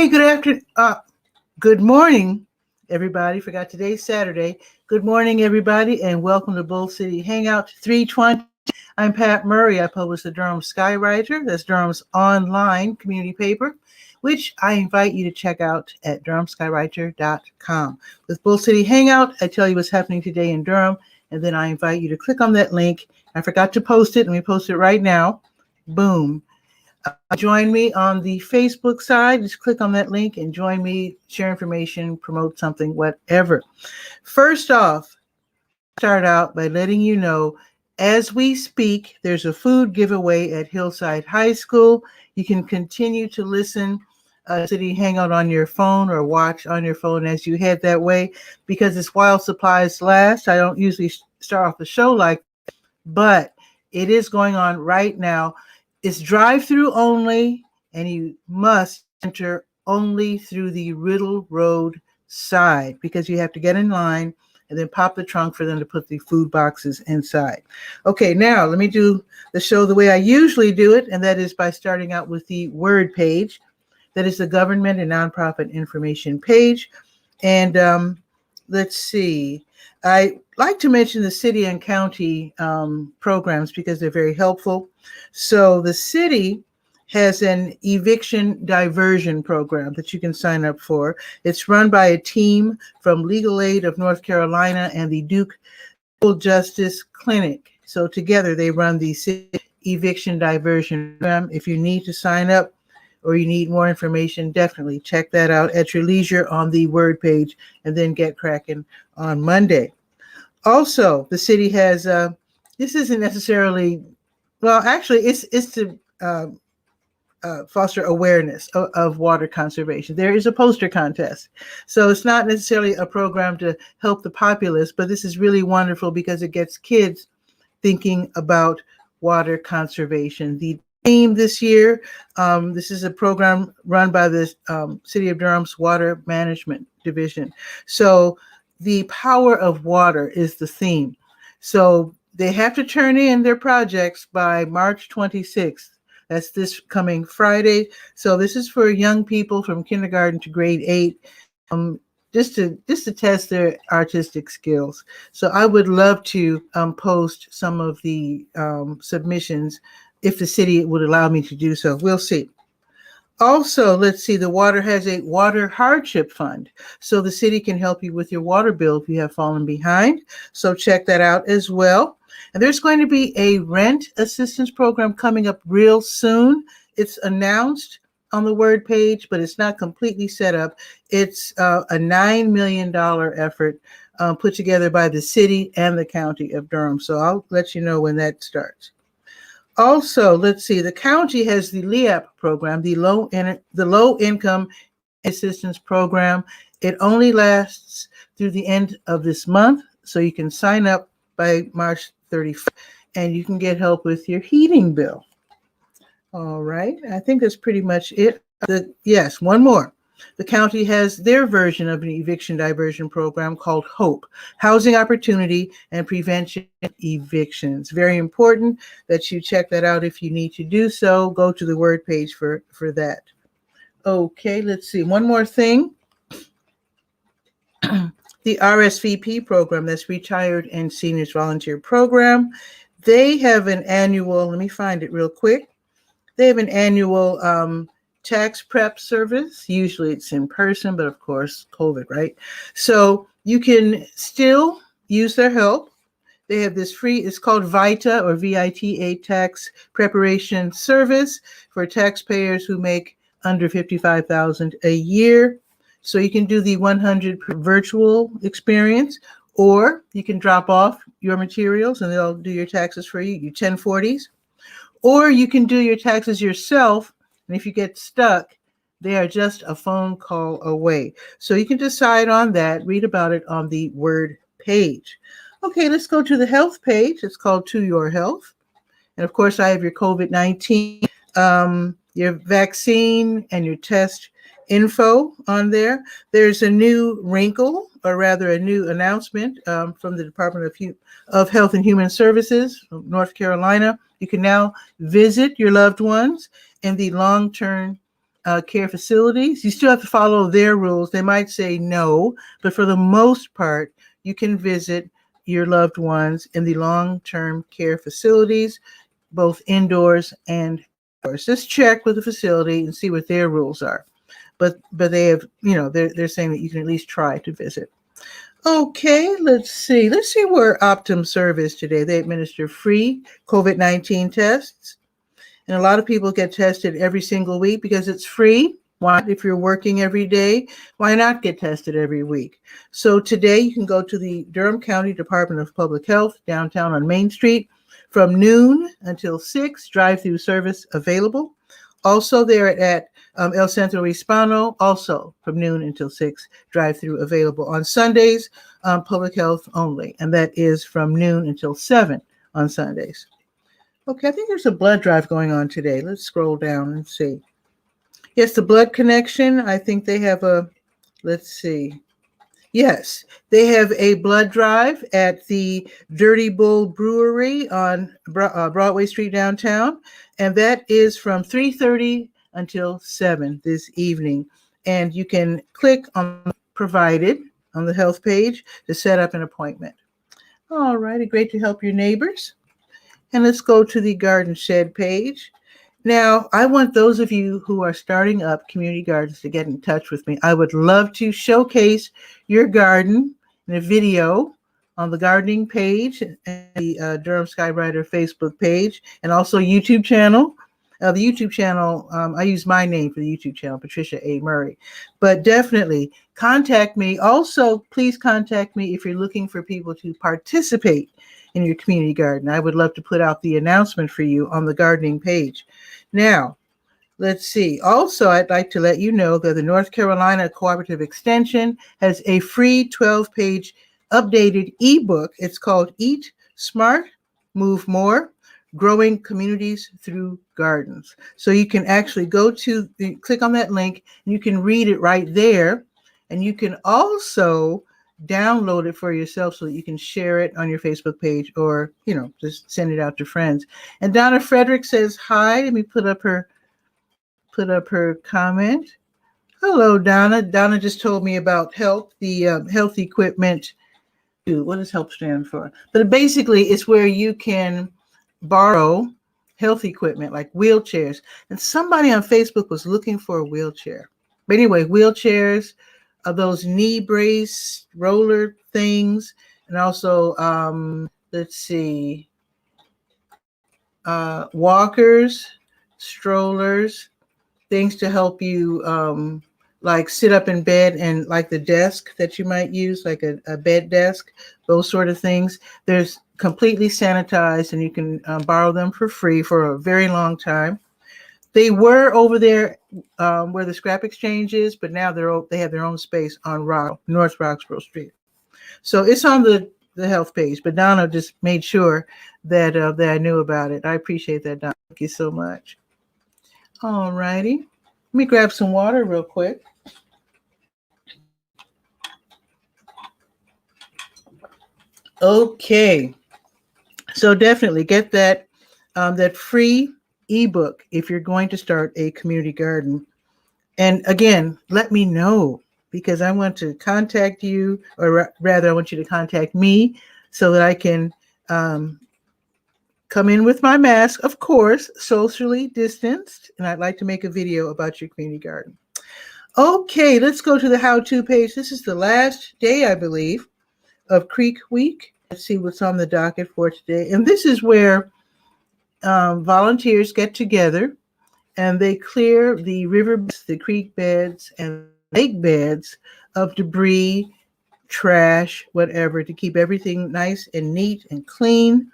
good afternoon. Good morning, everybody. Forgot today's Saturday. Good morning, everybody, and welcome to Bull City Hangout 320. I'm Pat Murray. I publish the Durham Skywriter. That's Durham's online community paper, which I invite you to check out at durhamskywriter.com. With Bull City Hangout, I tell you what's happening today in Durham, and then I invite you to click on that link. I forgot to post it. Let me post it right now. Boom. Join me on the Facebook side. Just click on that link and join me, share information, promote something, whatever. First off, start out by letting you know, as we speak, there's a food giveaway at Hillside High School. You can continue to listen City Hangout on your phone or watch on your phone as you head that way, because it's while supplies last. I don't usually start off the show like that, but it is going on right now. It's drive-through only, and you must enter only through the Riddle Road side, because you have to get in line and then pop the trunk for them to put the food boxes inside. Okay, now let me do the show the way I usually do it, and that is by starting out with the word page. That is the government and nonprofit information page. And let's see. I like to mention the city and county programs because they're very helpful. So the city has an eviction diversion program that you can sign up for. It's run by a team from Legal Aid of North Carolina and the Duke Justice Clinic. So together they run the city eviction diversion program. If you need to sign up or you need more information, definitely check that out at your leisure on the word page, and then get cracking on Monday. Also, the city has, this isn't necessarily, well, actually, it's to foster awareness of water conservation. There is a poster contest. So it's not necessarily a program to help the populace, but this is really wonderful because it gets kids thinking about water conservation. The theme this year, this is a program run by the City of Durham's Water Management Division. So the power of water is the theme. So they have to turn in their projects by March 26th. That's this coming Friday. So this is for young people from kindergarten to grade 8, just to test their artistic skills. So I would love to post some of the submissions if the city would allow me to do so. We'll see. Also, let's see, the water has a water hardship fund. So the city can help you with your water bill if you have fallen behind. So check that out as well. And there's going to be a rent assistance program coming up real soon. It's announced on the word page, but it's not completely set up. It's a $9 million effort put together by the city and the county of Durham. So I'll let you know when that starts. Also, let's see, the county has the LEAP program, the low income assistance program. It only lasts through the end of this month, so you can sign up by March 31st, and you can get help with your heating bill. All right, I think that's pretty much it. Yes, one more. The county has their version of an eviction diversion program called HOPE, Housing Opportunity and Prevention Evictions. Very important that you check that out. If you need to do so, go to the word page for that. Okay, let's see. One more thing. The RSVP program, that's Retired and Seniors Volunteer Program. They have an annual, let me find it real quick. They have an annual tax prep service. Usually it's in person, but of course, COVID, right? So you can still use their help. They have this free, it's called VITA or VITA tax preparation service for taxpayers who make under $55,000 a year. So you can do the 100 virtual experience, or you can drop off your materials and they'll do your taxes for you, your 1040s. Or you can do your taxes yourself. And if you get stuck, they are just a phone call away. So you can decide on that, read about it on the word page. Okay, let's go to the health page. It's called To Your Health. And of course, I have your COVID-19, your vaccine and your test info on there. There's a new wrinkle, or rather a new announcement from the Department of Health and Human Services of North Carolina. You can now visit your loved ones in the long-term care facilities. You still have to follow their rules. They might say no, but for the most part, you can visit your loved ones in the long-term care facilities, both indoors and outdoors. Just check with the facility and see what their rules are. But they have, they're saying that you can at least try to visit. Okay, let's see. Let's see where Optum is today. They administer free COVID-19 tests. And a lot of people get tested every single week because it's free. Why? If you're working every day, why not get tested every week? So today you can go to the Durham County Department of Public Health downtown on Main Street from noon until 6, drive-through service available. Also there at El Centro Hispano, also from noon until 6, drive-through available. On Sundays, public health only, and that is from noon until 7 on Sundays. Okay, I think there's a blood drive going on today. Let's scroll down and see. Yes, the blood connection. I think they have let's see. Yes, they have a blood drive at the Dirty Bull Brewery on Broadway Street downtown. And that is from 3:30 until 7 this evening. And you can click on provided on the health page to set up an appointment. All righty, great to help your neighbors. And let's go to the garden shed page. Now, I want those of you who are starting up community gardens to get in touch with me. I would love to showcase your garden in a video on the gardening page and the Durham Skywriter Facebook page, and also YouTube channel. The YouTube channel, I use my name for the YouTube channel, Patricia A. Murray. But definitely contact me. Also, please contact me if you're looking for people to participate in your community garden. I would love to put out the announcement for you on the gardening page. Now, let's see. Also, I'd like to let you know that the North Carolina Cooperative Extension has a free 12-page updated ebook. It's called Eat Smart, Move More, Growing Communities Through Gardens. So you can actually click on that link, and you can read it right there. And you can also download it for yourself so that you can share it on your Facebook page, or, just send it out to friends. And Donna Frederick says hi. Let me put up her comment. Hello, Donna. Donna just told me about HELP, the health equipment. What does HELP stand for? But basically, it's where you can borrow health equipment like wheelchairs. And somebody on Facebook was looking for a wheelchair. But anyway, wheelchairs, those knee brace roller things, and also let's see, walkers, strollers, things to help you like sit up in bed, and like the desk that you might use, like a bed desk, those sort of things. There's completely sanitized, and you can borrow them for free for a very long time. They were over there where the scrap exchange is, but now they have their own space on North Roxborough Street. So it's on the health page, but Donna just made sure that I knew about it. I appreciate that, Donna. Thank you so much. All righty. Let me grab some water real quick. Okay. So definitely get that free ebook if you're going to start a community garden. And again, let me know, because I want to contact you, or rather I want you to contact me so that I can come in with my mask, of course, socially distanced. And I'd like to make a video about your community garden. Okay, let's go to the how-to page. This is the last day, I believe, of Creek Week. Let's see what's on the docket for today. And this is where volunteers get together and they clear the riverbeds, the creek beds, and lake beds of debris, trash, whatever, to keep everything nice and neat and clean.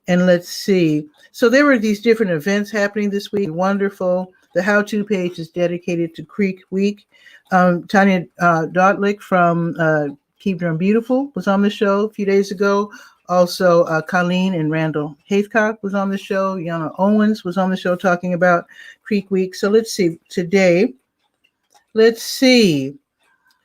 And let's see. So there were these different events happening this week. Wonderful. The how-to page is dedicated to Creek Week. Tanya Dotlick from Keep Durham Beautiful was on the show a few days ago. Also, Colleen and Randall Haithcock was on the show. Yana Owens was on the show talking about Creek Week. So let's see. Today, let's see.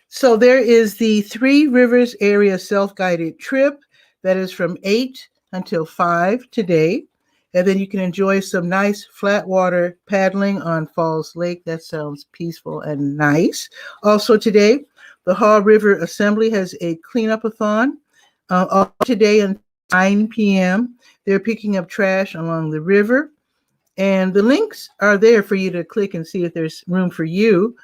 So there is the Three Rivers area self-guided trip that is from 8 until 5 today. And then you can enjoy some nice flat water paddling on Falls Lake. That sounds peaceful and nice. Also today, the Haw River Assembly has a cleanup-a-thon. All today until 9 p.m. They're picking up trash along the river. And the links are there for you to click and see if there's room for you,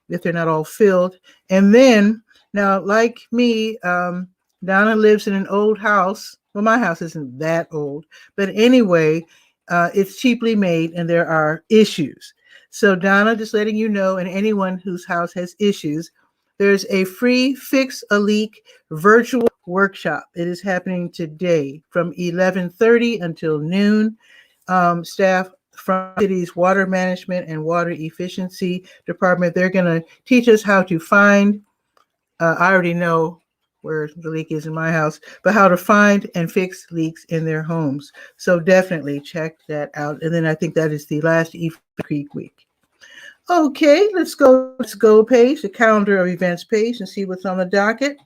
if they're not all filled. And then, now, like me, Donna lives in an old house. Well, my house isn't that old. But anyway, it's cheaply made and there are issues. So Donna, just letting you know, and anyone whose house has issues, there's a free Fix a Leak virtual workshop. It is happening today from 11:30 until noon. Staff from the city's water management and water efficiency department, they're going to teach us how to find, I already know where the leak is in my house, but how to find and fix leaks in their homes. So definitely check that out. And then I think that is the last Creek week. Okay, let's go page, the calendar of events page, and see what's on the docket.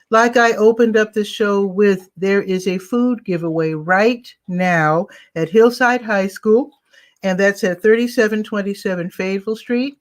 Like I opened up the show with, there is a food giveaway right now at Hillside High School, and that's at 3727 Fayetteville Street.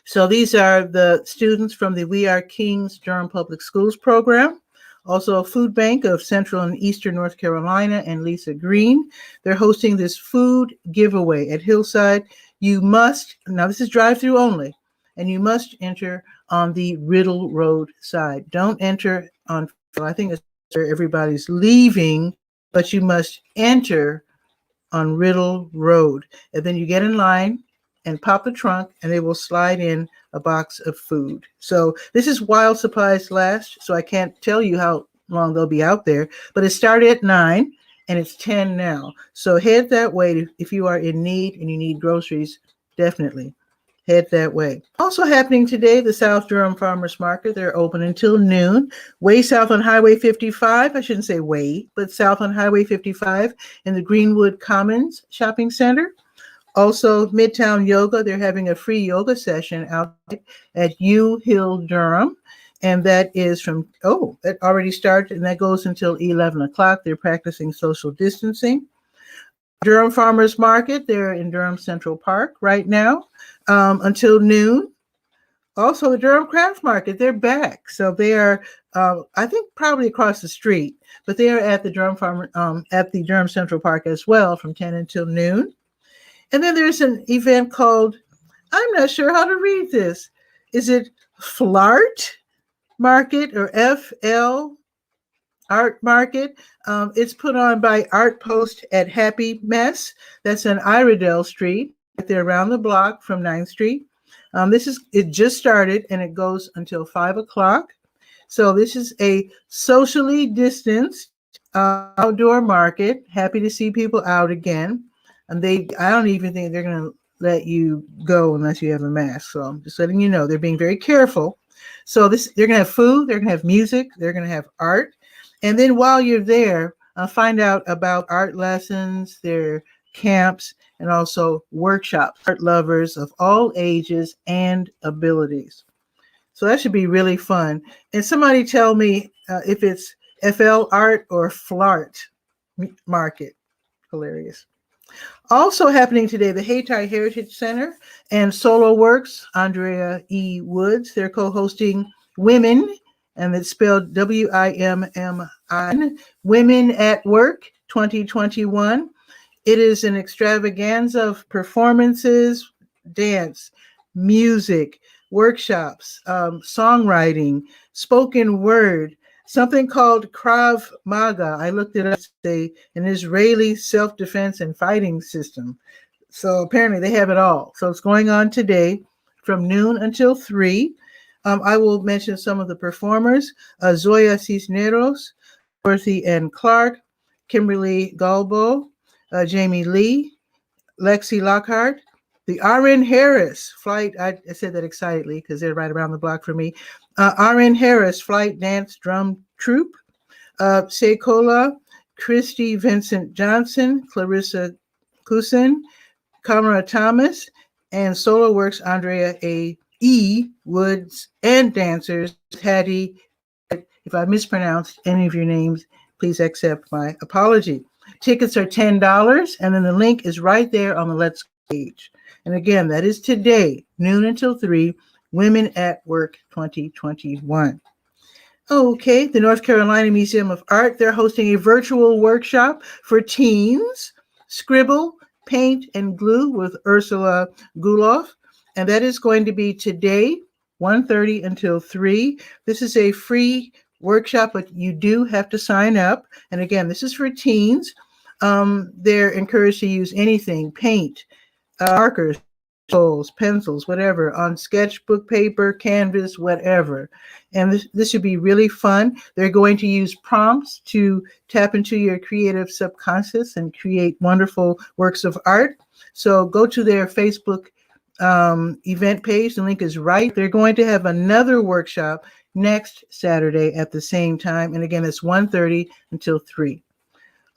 So these are the students from the We Are Kings Durham Public Schools program. Also a food bank of Central and Eastern North Carolina and Lisa Green. They're hosting this food giveaway at Hillside. You must, now this is drive-through only, and you must enter on the Riddle Road side. Don't enter on, I think it's where everybody's leaving, but you must enter on Riddle Road. And then you get in line and pop the trunk, and they will slide in a box of food. So this is while supplies last, so I can't tell you how long they'll be out there, but it started at 9 and it's 10 now. So head that way if you are in need and you need groceries, definitely head that way. Also happening today, the South Durham Farmers Market. They're open until noon. Way south on Highway 55, I shouldn't say way, but south on Highway 55 in the Greenwood Commons Shopping Center. Also, Midtown Yoga, they're having a free yoga session out at U Hill Durham. And that is from, that already started, and that goes until 11 o'clock. They're practicing social distancing. Durham Farmers Market, they're in Durham Central Park right now until noon. Also, the Durham Craft Market, they're back. So they are, I think, probably across the street, but they are at the Durham Central Park as well from 10 until noon. And then there's an event called, I'm not sure how to read this. Is it FLART Market or FL Art Market? It's put on by Art Post at Happy Mess. That's on Iredell Street. They're around the block from 9th Street. It just started and it goes until 5 o'clock. So this is a socially distanced outdoor market. Happy to see people out again. And I don't even think they're going to let you go unless you have a mask. So I'm just letting you know, they're being very careful. So they're going to have food, they're going to have music, they're going to have art. And then while you're there, find out about art lessons, their camps, and also workshops, art lovers of all ages and abilities. So that should be really fun. And somebody tell me if it's FL Art or FLART Market. Hilarious. Also happening today, the Hayti Heritage Center and Solo Works, Andrea E. Woods, they're co-hosting Women, and it's spelled WIMMI, Women at Work 2021. It is an extravaganza of performances, dance, music, workshops, songwriting, spoken word, something called Krav Maga. I looked it up. It's an Israeli self-defense and fighting system. So apparently they have it all. So it's going on today from noon until 3. I will mention some of the performers: Zoya Cisneros, Dorothy N. Clark, Kimberly Galbo, Jamie Lee, Lexi Lockhart, the R.N. Harris Flight. I said that excitedly because they're right around the block from me. R.N. Harris Flight Dance Drum Troupe, Sekola, Christy Vincent Johnson, Clarissa Cousin, Kamara Thomas, and Solo Works Andrea E. Woods, and dancers Hattie. If I mispronounced any of your names, please accept my apology. Tickets are $10, and then the link is right there on the Let's Go page. And again, that is today, noon until 3, Women at Work 2021. Okay, the North Carolina Museum of Art, they're hosting a virtual workshop for teens, Scribble, Paint, and Glue with Ursula Guloff. And that is going to be today, 1:30 until 3. This is a free workshop, but you do have to sign up. And again, this is for teens. They're encouraged to use anything, paint, markers, pencils, whatever, on sketchbook paper, canvas, whatever. And this should be really fun. They're going to use prompts to tap into your creative subconscious and create wonderful works of art. So go to their Facebook event page. The link is right. They're going to have another workshop next Saturday at the same time. And again, it's 1:30 until 3.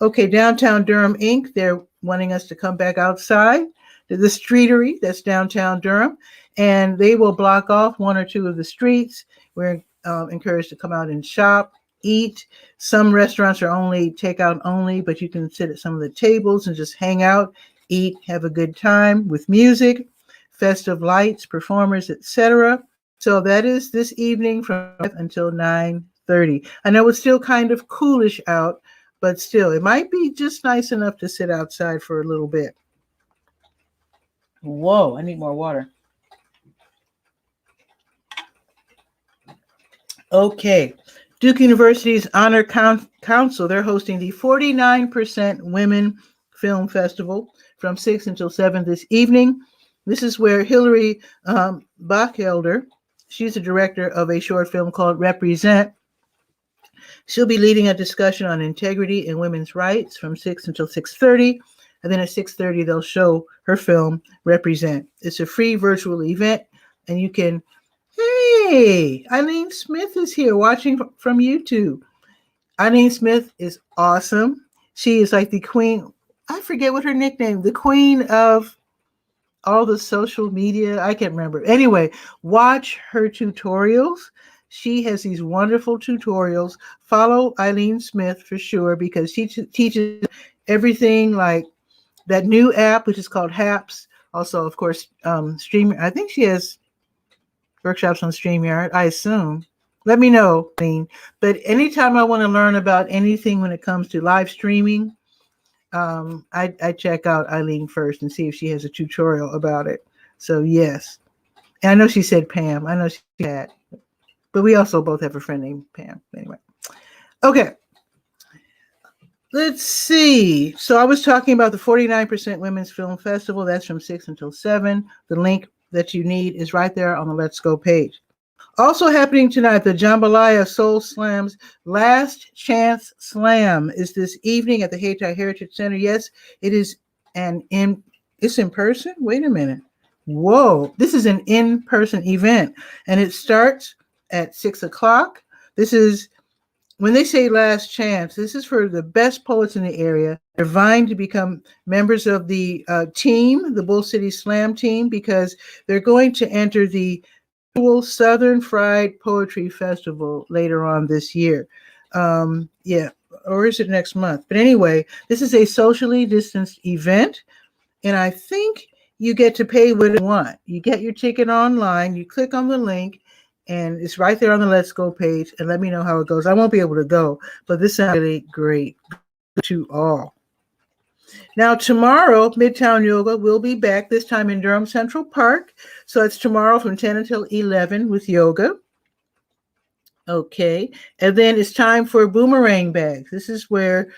Okay, Downtown Durham Inc., they're wanting us to come back outside to the streetery that's downtown Durham, and they will block off one or two of the streets. We're encouraged to come out and shop, eat. Some restaurants are only takeout only, but you can sit at some of the tables and just hang out, eat, have a good time with music, festive lights, performers, etc. So that is this evening from 5 until 9:30. I know it's still kind of coolish out, but still, it might be just nice enough to sit outside for a little bit. Whoa, I need more water. Okay, Duke University's Honor Council, they're hosting the 49% Women Film Festival from 6 until 7 this evening. This is where Hilary 𝗕𝗨𝗟𝗟, she's the director of a short film called Represent. She'll be leading a discussion on integrity and women's rights from 6 until 6:30. And then at 6:30, they'll show her film, Represent. It's a free virtual event, and you can, hey, Eileen Smith is here watching from YouTube. Eileen Smith is awesome. She is like the queen, I forget what her nickname, the queen of all the social media. I can't remember. Anyway, watch her tutorials. She has these wonderful tutorials. Follow Eileen Smith for sure, because she teaches everything, like that new app, which is called HAPS. Also, of course, Stream. I think she has workshops on StreamYard, I assume. Let me know, Eileen. But anytime I want to learn about anything when it comes to live streaming, I check out Eileen first and see if she has a tutorial about it. So yes. And I know she said Pam. I know she had. But we also both have a friend named Pam. Anyway. Okay. Let's see. So I was talking about the 49% Women's Film Festival. That's from 6 until 7. The link that you need is right there on the Let's Go page. Also happening tonight, the Jambalaya Soul Slam's Last Chance Slam is this evening at the Hayti Heritage Center. Yes, it is it's in person? Wait a minute. Whoa, this is an in-person event, and it starts at 6 o'clock. This is, when they say last chance, this is for the best poets in the area. They're vying to become members of the team, the Bull City Slam team, because they're going to enter the Southern Fried Poetry Festival later on this year. Yeah, or is it next month? But anyway, this is a socially distanced event, and I think you get to pay what you want. You get your ticket online, you click on the link, and it's right there on the Let's Go page, and let me know how it goes. I won't be able to go, but this sounds really great to all. Now, tomorrow, Midtown Yoga will be back, this time in Durham Central Park. So it's tomorrow from 10 until 11 with yoga. Okay. And then it's time for boomerang bags. This is where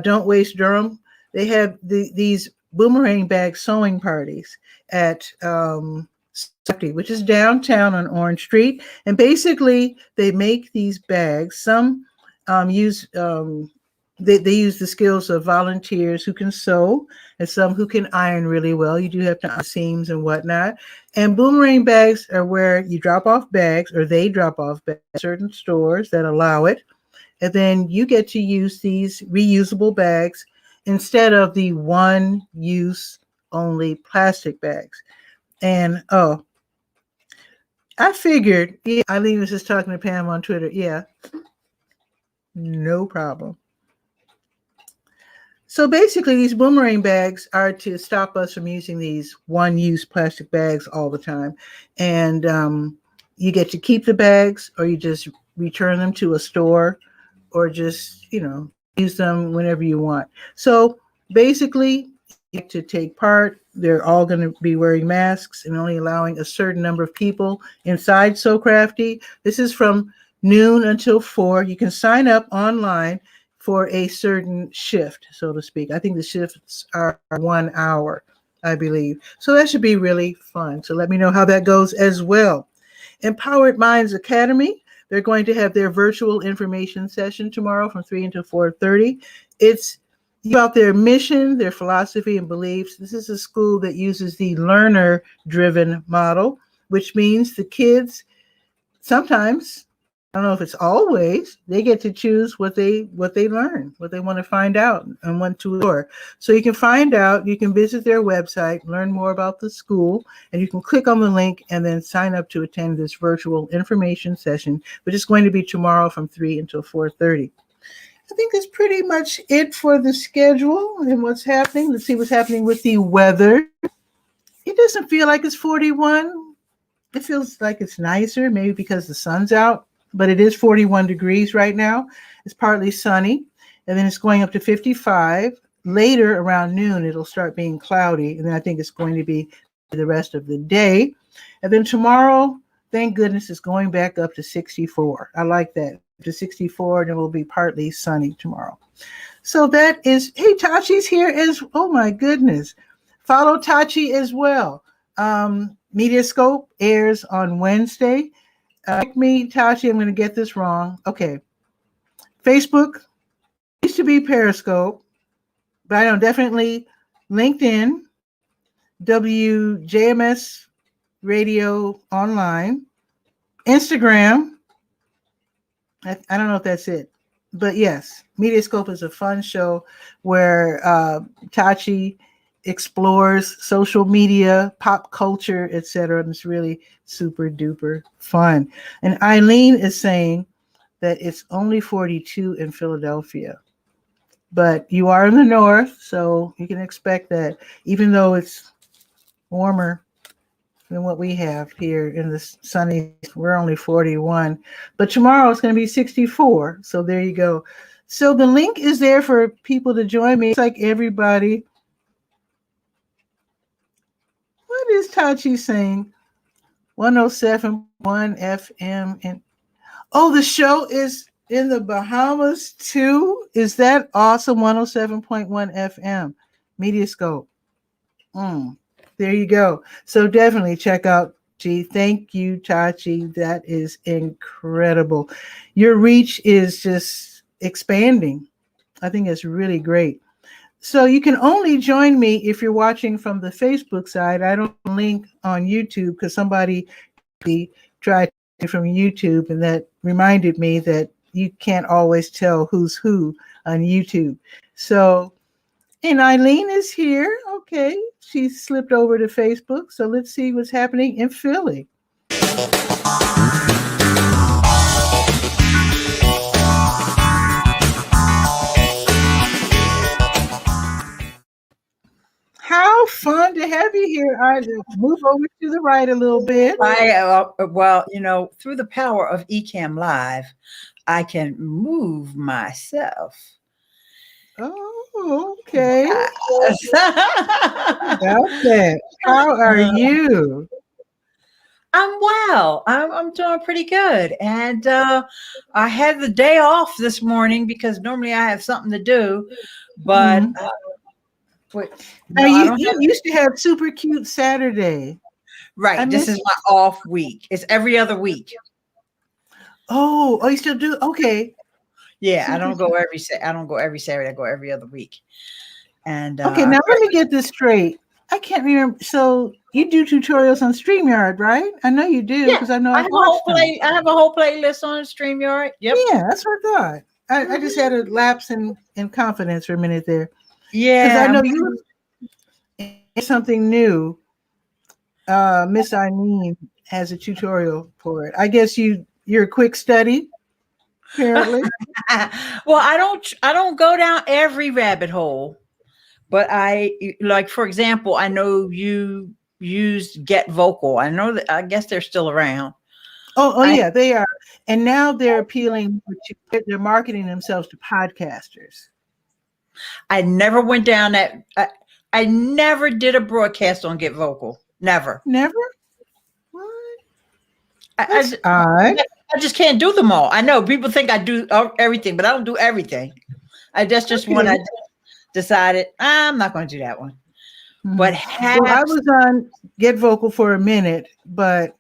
Don't Waste Durham, they have these boomerang bag sewing parties at which is downtown on Orange Street. And basically, they make these bags. Some use... They use the skills of volunteers who can sew, and some who can iron really well. You do have to iron seams and whatnot. And boomerang bags are where you drop off bags, or they drop off bags at certain stores that allow it. And then you get to use these reusable bags instead of the one-use only plastic bags. And oh, I figured, yeah, Eileen was just talking to Pam on Twitter. Yeah, no problem. So basically, these boomerang bags are to stop us from using these one-use plastic bags all the time. And you get to keep the bags, or you just return them to a store, or just, use them whenever you want. So basically, you get to take part. They're all going to be wearing masks and only allowing a certain number of people inside So Crafty. This is from noon until 4. You can sign up online for a certain shift, so to speak. I think the shifts are 1 hour, I believe. So that should be really fun. So let me know how that goes as well. Empowered Minds Academy, they're going to have their virtual information session tomorrow from 3 until 4:30. It's about their mission, their philosophy, and beliefs. This is a school that uses the learner-driven model, which means the kids sometimes, I don't know if it's always, they get to choose what they learn, what they want to find out and want to explore. So you can find out, you can visit their website, learn more about the school, and you can click on the link and then sign up to attend this virtual information session, which is going to be tomorrow from 3 until 4:30. I think that's pretty much it for the schedule and what's happening. Let's see what's happening with the weather. It doesn't feel like it's 41. It feels like it's nicer, maybe because the sun's out. But it is 41 degrees right now. It's partly sunny, and then it's going up to 55. Later, around noon, it'll start being cloudy, and then I think it's going to be the rest of the day. And then tomorrow, thank goodness, it's going back up to 64. I like that, to 64, and it will be partly sunny tomorrow. So that is, hey, Tachi's here oh my goodness. Follow Tachi as well. Mediascope airs on Wednesday. Like me, Tachi, I'm going to get this wrong. Okay. Facebook used to be Periscope, but I know definitely LinkedIn, WJMS Radio Online, Instagram. I don't know if that's it, but yes, Mediascope is a fun show where Tachi explores social media, pop culture, etc. And it's really super duper fun. And Eileen is saying that it's only 42 in Philadelphia, but you are in the north, so you can expect that, even though it's warmer than what we have here in the sunny, we're only 41, but tomorrow it's going to be 64. So there you go. So the link is there for people to join me. It's like everybody. What is Tachi saying? 107.1 FM. And oh, the show is in the Bahamas too. Is that awesome? 107.1 FM. Mediascope. There you go. So definitely check out G. Thank you, Tachi. That is incredible. Your reach is just expanding. I think it's really great. So you can only join me if you're watching from the Facebook side. I don't link on YouTube because somebody tried from YouTube, and that reminded me that you can't always tell who's who on YouTube. So, and Eileen is here. Okay, she slipped over to Facebook. So let's see what's happening in Philly. How fun to have you here. I move over to the right a little bit. Well, through the power of eCam Live, I can move myself. Oh, okay. Okay. How are you? I'm well. I'm doing pretty good. And I had the day off this morning because normally I have something to do, but now you used to have Super Cute Saturday. Right. This is my off week. It's every other week. Oh, you still do? Okay. Yeah, I don't go every Saturday. I go every other week. And okay, now let me get this straight. I can't remember. So you do tutorials on StreamYard, right? I know you do because I know I have a whole playlist on StreamYard. Yep. Yeah, that's what I thought. I just had a lapse in confidence for a minute there. Yeah, because I know you something new. Miss Eileen has a tutorial for it. I guess you're a quick study, apparently. Well, I don't go down every rabbit hole. but like, for example, I know you used Get Vocal. I know that, I guess they're still around. Oh I yeah, they are. And now they're appealing, they're marketing themselves to podcasters. I never went down that. I never did a broadcast on Get Vocal. Never. Never? What? I, That's I, odd. I just can't do them all. I know people think I do everything, but I don't do everything. That's just one Okay. I decided I'm not going to do that one. But Well, I perhaps, was on Get Vocal for a minute, but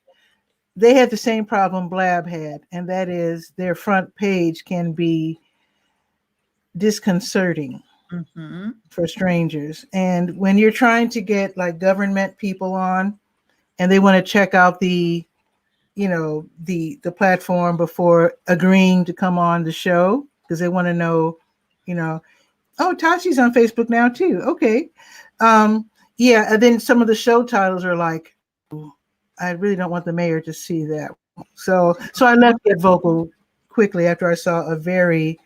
they had the same problem Blab had, and that is their front page can be disconcerting for strangers. And when you're trying to get like government people on and they want to check out the platform before agreeing to come on the show, because they want to know, oh, Tachi's on Facebook now too. Okay. Yeah, and then some of the show titles are like, I really don't want the mayor to see that. So I left Get Vocal quickly after I saw a very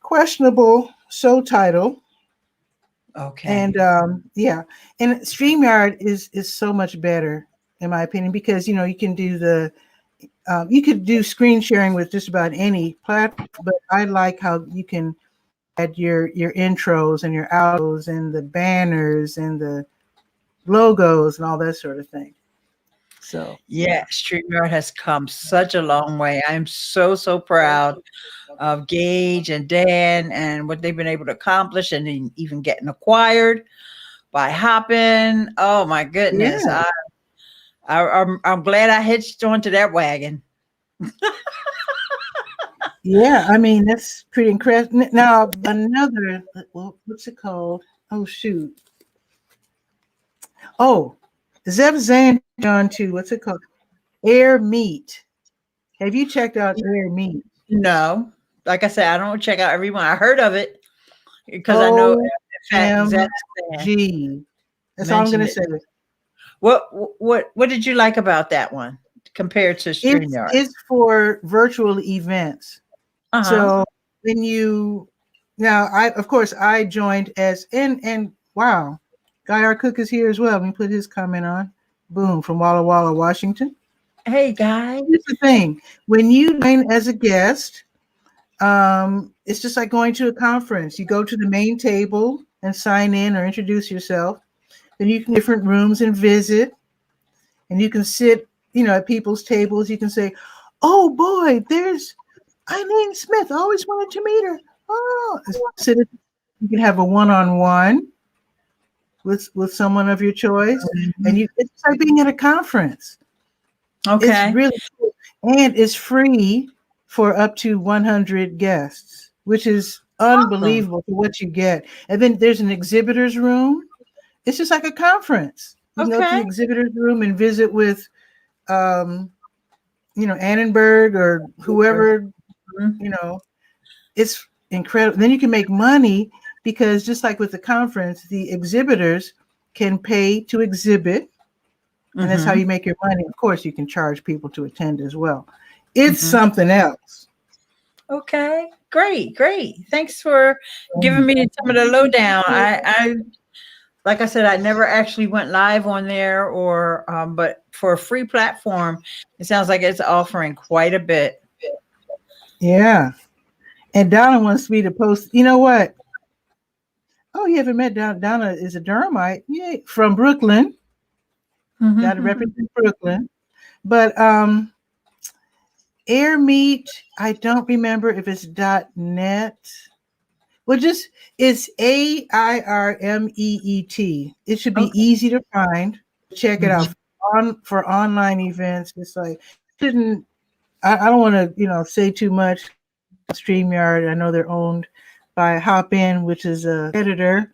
questionable show title. okay. And yeah, and StreamYard is so much better in my opinion, because you can do you could do screen sharing with just about any platform, but I like how you can add your intros and your outros and the banners and the logos and all that sort of thing. So Yeah, StreamYard has come such a long way. I'm so proud of Gage and Dan and what they've been able to accomplish, and even getting acquired by Hopin. Oh my goodness. yeah, I'm glad I hitched onto that wagon. yeah. I mean, that's pretty incredible. Now another, what's it called? Oh shoot. Oh, Zeb Zan on to what's it called? Air Meat. Have you checked out Air Meat? No, like I said, I don't check out everyone. I heard of it because I know, in fact, Zach OMG. That's all I'm mentioned going to it. say. What did you like about that one compared to StreamYard? It's for virtual events. So when I joined as and wow, Guy R. Cook is here as well. Let me put his comment on. Boom, from Walla Walla, Washington. Hey guys. Here's the thing: when you join as a guest, it's just like going to a conference. You go to the main table and sign in or introduce yourself. Then you can different rooms and visit, and you can sit, at people's tables. You can say, "Oh boy, there's Eileen Smith. I always wanted to meet her." Oh, you can have a one-on-one with someone of your choice, and it's like being at a conference. Okay. It's really cool, and it's free for up to 100 guests, which is unbelievable for what you get. And then there's an exhibitors room. It's just like a conference. You can go to the exhibitors room and visit with, Annenberg or whoever. It's incredible. Then you can make money because just like with the conference, the exhibitors can pay to exhibit, and that's how you make your money. Of course, you can charge people to attend as well. It's something else. Okay, great. Thanks for giving me some of the lowdown. I like I said, I never actually went live on there, but for a free platform, it sounds like it's offering quite a bit. Yeah. And Donna wants me to post. You know what? Oh, you haven't met Donna. Donna is a Durhamite. Yeah, from Brooklyn. Got to represent Brooklyn. But Air Meat, I don't remember if it's .net. Well, it's AIRMEET. It should be easy to find. Check it out for online events. It's like I don't want to say too much. StreamYard, I know they're owned by Hopin, which is a editor,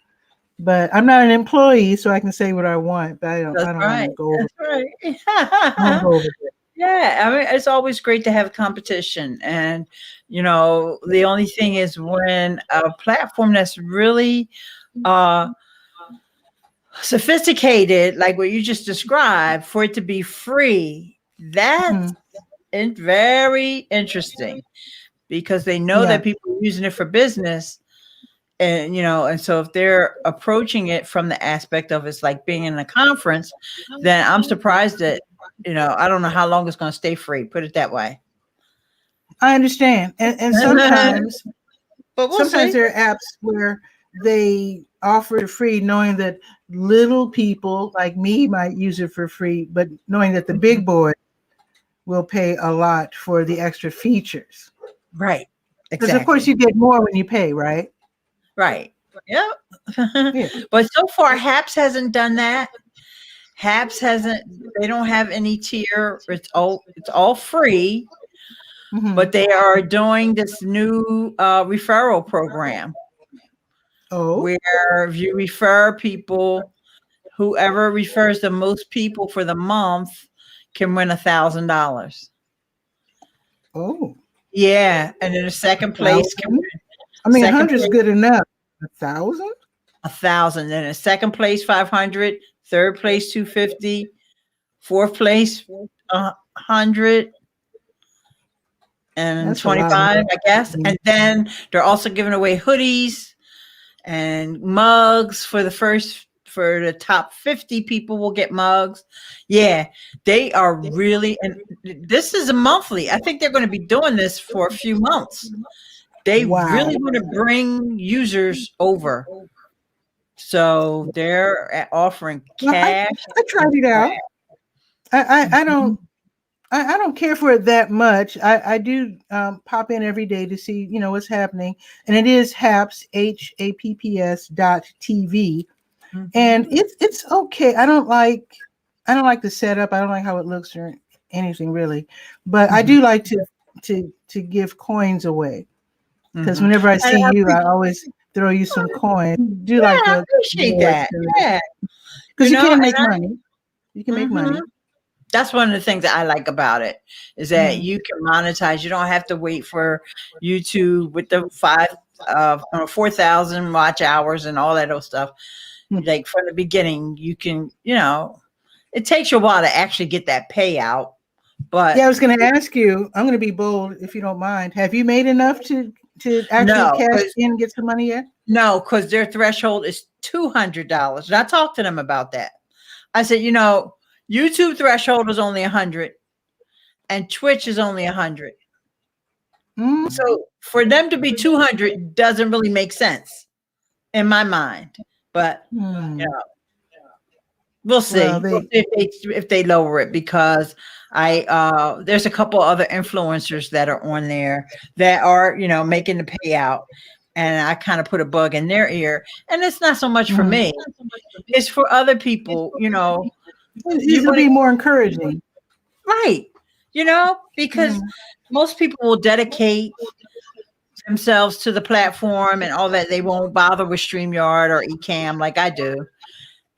but I'm not an employee, so I can say what I want. But I don't want to go over. That's right. Yeah, I mean, it's always great to have competition, and the only thing is when a platform that's really sophisticated, like what you just described, for it to be free, that's very interesting, because they know that people are using it for business, And and so if they're approaching it from the aspect of it's like being in a conference, then I'm surprised that I don't know how long it's going to stay free. Put it that way. I understand, and sometimes But we'll sometimes see. there are apps where they offer it free, knowing that little people like me might use it for free, but knowing that the big boy will pay a lot for the extra features. Right. Because of course Exactly. you get more when you pay, right? Right. Yep. Yeah. But so far, Haps hasn't done that. Haps hasn't. They don't have any tier. It's all free. Mhm. But they are doing this new referral program Oh, where if you refer people, whoever refers the most people for the month can win $1,000. oh, Yeah, and then the second place can 1,000. win. I mean, Second 100 is place good enough. 1,000? 1,000. Then in second place 500, third place 250, fourth place 100, and That's a lot of 25, I guess. money. And then they're also giving away hoodies and mugs for the top 50 people will get mugs. Yeah, they are really, and this is a monthly. I think they're going to be doing this for a few months. They Wow. really want to bring users over. So they're offering Well, cash I tried and it swag. out. I don't care for it that much. I do pop in every day to see what's happening, and it is Happs HAPPS.TV, and Mhm. it's okay. I don't like the setup. I don't like how it looks or anything really, but I Mhm. do like to give coins away, because Mhm. whenever I And see you, I always throw you some coins. Do yeah, like I the appreciate rewards, that. Yeah. because you can And make money. You can make mhm. money. That's one of the things that I like about it is that Mhm. you can monetize. You don't have to wait for YouTube with the 4,000 watch hours and all that other stuff. Like from the beginning, you can, it takes you a while to actually get that payout, Yeah, but I was going to ask you. I'm going to be bold, if you don't mind. Have you made enough to actually no, cash because in and get some money yet? their threshold is $200. And I talked to them about that. I said, YouTube threshold is only 100 and Twitch is only 100. Mm. So for them to be 200 doesn't really make sense in my mind. But Hmm. we'll Well, see. We'll see if they lower it, because there's a couple other influencers that are on there that are making the payout, and I kind of put a bug in their ear. And it's not so much for mm. me; it's for other people. You It'll might be more encouraging. right, because Mm. most people will dedicate themselves to the platform and all that. They won't bother with StreamYard or Ecamm like I do. Mhm.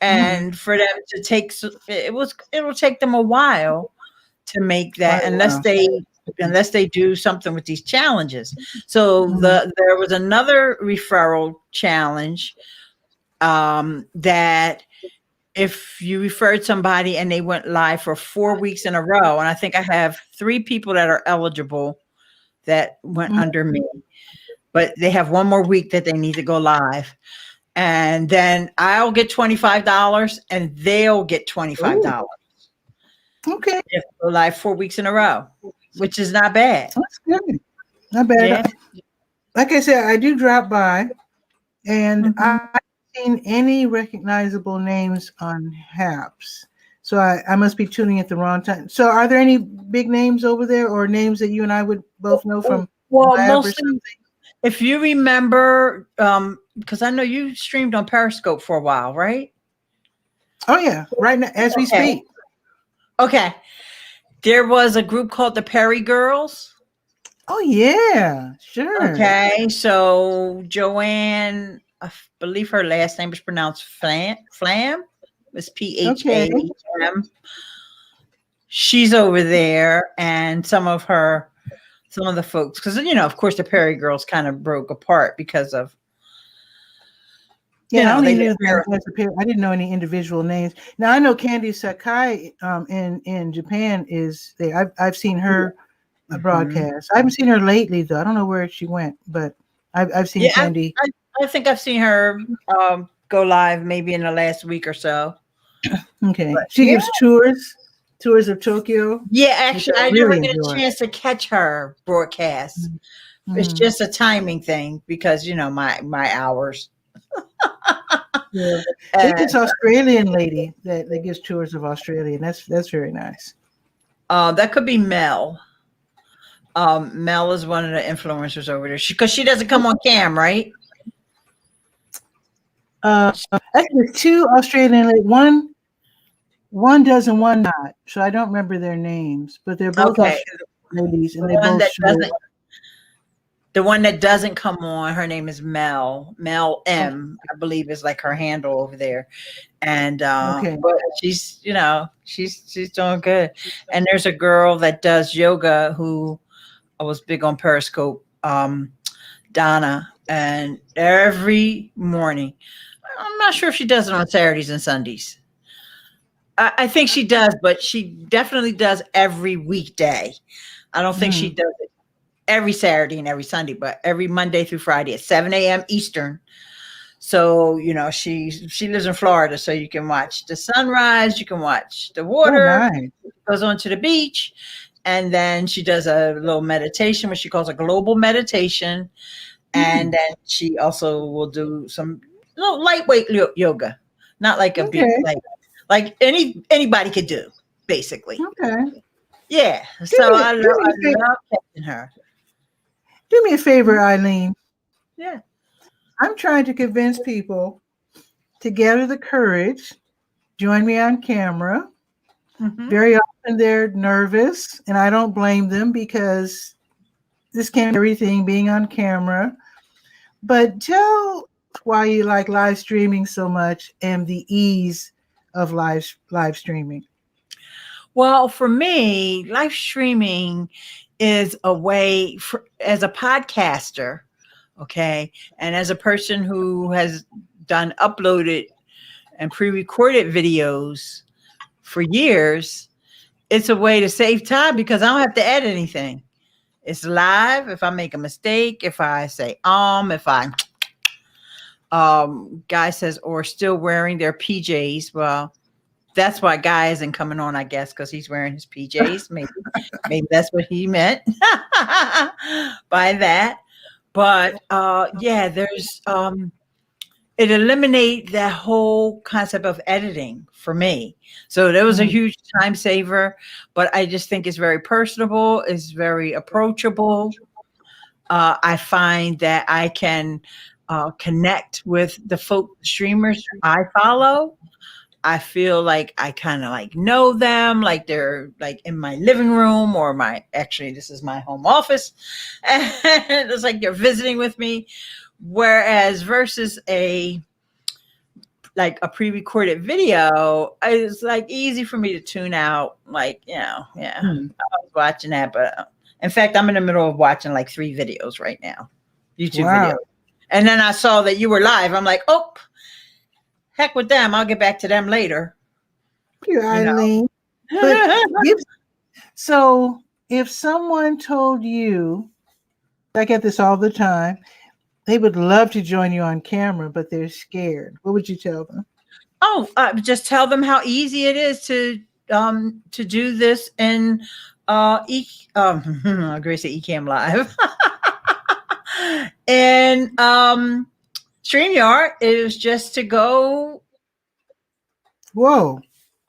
And for them to it'll take them a while to make Quite that, a while. unless they do something with these challenges. So Mhm. there was another referral challenge, that if you referred somebody and they went live for 4 weeks in a row, and I think I have 3 people that are eligible that went Mhm. under me, but they have one more week that they need to go live. And then I'll get $25 and they'll get Ooh, $25 okay, if they go live 4 weeks in a row, which is not bad. that's good. Not bad. Yeah. Like I said, I do drop by, and Mhm. I haven't seen any recognizable names on Haps. So I must be tuning at the wrong time. So are there any big names over there, or names that you and I would both know from Well, lab or mostly something? if you remember, because I know you streamed on Periscope for a while, right? Oh yeah, right now as we Okay. speak. Okay. There was a group called the Perry Girls. Oh yeah, sure. Okay. So Joanne, I believe her last name is pronounced Flam. It's Okay. PHAM. She's over there, and some of the folks, because of course the Perry Girls kind of broke apart because of Yeah, I only they knew let them as a pair. I didn't know any individual names. Now I know Candy Sakai in Japan is there. I've seen her Mhm. broadcast. I haven't seen her lately though. I don't know where she went, but I've seen Yeah, Candy. I think I've seen her go live maybe in the last week or so. Okay. But, She gives tours of Tokyo. Yeah, actually, I never really get a enjoy. chance to catch her broadcast. It's just a timing thing because my hours. Yeah. I think it's Australian lady that gives tours of Australia, and that's very nice. That could be Mel. Mel is one of the influencers over there. Because she doesn't come on cam, right? Actually, there's two Australian ladies. One does and one not. So I don't remember their names, but they're both Okay. Australian ladies, and they both show. The one that doesn't come on, her name is Mel M, I believe is like her handle over there. And but she's she's doing good. And there's a girl that does yoga who I was big on Periscope, Donna, and every morning. I'm not sure if she does it on Saturdays and Sundays. I think she does, but she definitely does every weekday. I don't think she does it every Saturday and every Sunday, but every Monday through Friday at 7 a.m. Eastern. So, she lives in Florida, so you can watch the sunrise, you can watch the water, nice. Goes on to the beach, and then she does a little meditation, which she calls a global meditation. And then she also will do some little lightweight yoga, not like a big, like anybody could do, basically. Okay. Yeah. So I love catching her. Do me a favor, Eileen. Yeah. I'm trying to convince people to gather the courage, join me on camera. Very often they're nervous, and I don't blame them because this can't be everything being on camera. But tell why you like live streaming so much and the ease of live streaming. Well, for me, live streaming is a way as a podcaster, okay, and as a person who has done uploaded and pre-recorded videos for years, it's a way to save time because I don't have to edit anything. It's live. If I make a mistake, if I say if I guy says or still wearing their PJs, well, that's why Guy isn't coming on, I guess, because he's wearing his PJs. Maybe that's what he meant by that. But yeah, there's it eliminates that whole concept of editing for me. So that was a huge time saver, but I just think it's very personable. It's very approachable. I find that I can connect with the folk streamers I follow. I feel like I kind of like know them, like they're like in my living room or this is my home office. And it's like they're visiting with me. Whereas versus a pre-recorded video, it's like easy for me to tune out. Like, I was watching that, but in fact, I'm in the middle of watching like 3 videos right now, YouTube videos. And then I saw that you were live. I'm like, oh, heck with them. I'll get back to them later. Eileen. So if someone told you, I get this all the time, they would love to join you on camera, but they're scared, what would you tell them? Just tell them how easy it is to do this in I'm going to say Ecamm Live. And StreamYard is just to go. Whoa.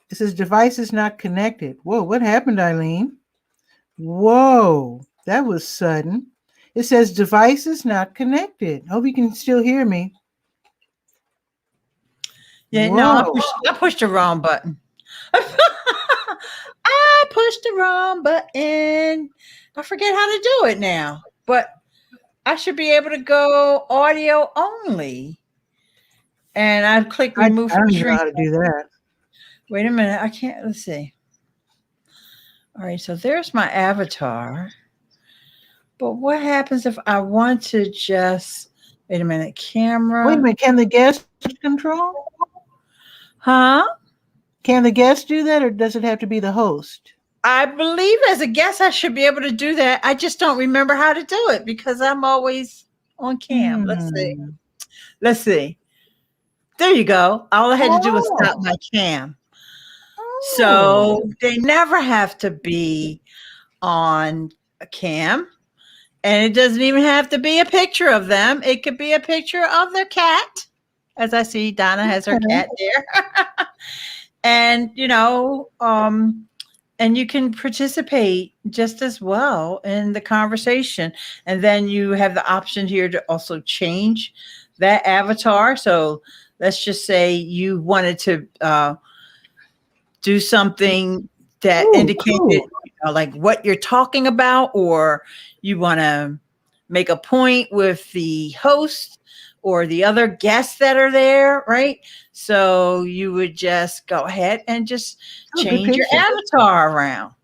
It says device is not connected. Whoa, what happened, Eileen? Whoa, that was sudden. It says device is not connected. Hope you can still hear me. Yeah, no, I pushed the wrong button. I pushed the wrong button. I forget how to do it now, but I should be able to go audio only. And I click remove from screen. I don't know how to do that. Wait a minute. I can't. Let's see. All right. So there's my avatar. But what happens if I want to just, wait a minute, camera. Wait a minute. Can the guest control? Huh? Can the guest do that, or does it have to be the host? I believe as a guest, I should be able to do that. I just don't remember how to do it because I'm always on cam. Let's see. Let's see. There you go. All I had to do was stop Oh. my cam. Oh. So they never have to be on a cam. And it doesn't even have to be a picture of them. It could be a picture of their cat. As I see, Donna has her cat there. And, and you can participate just as well in the conversation. And then you have the option here to also change that avatar. So let's just say you wanted to do something that indicated like what you're talking about, or you want to make a point with the host or the other guests that are there, right? So you would just go ahead and just change your avatar around.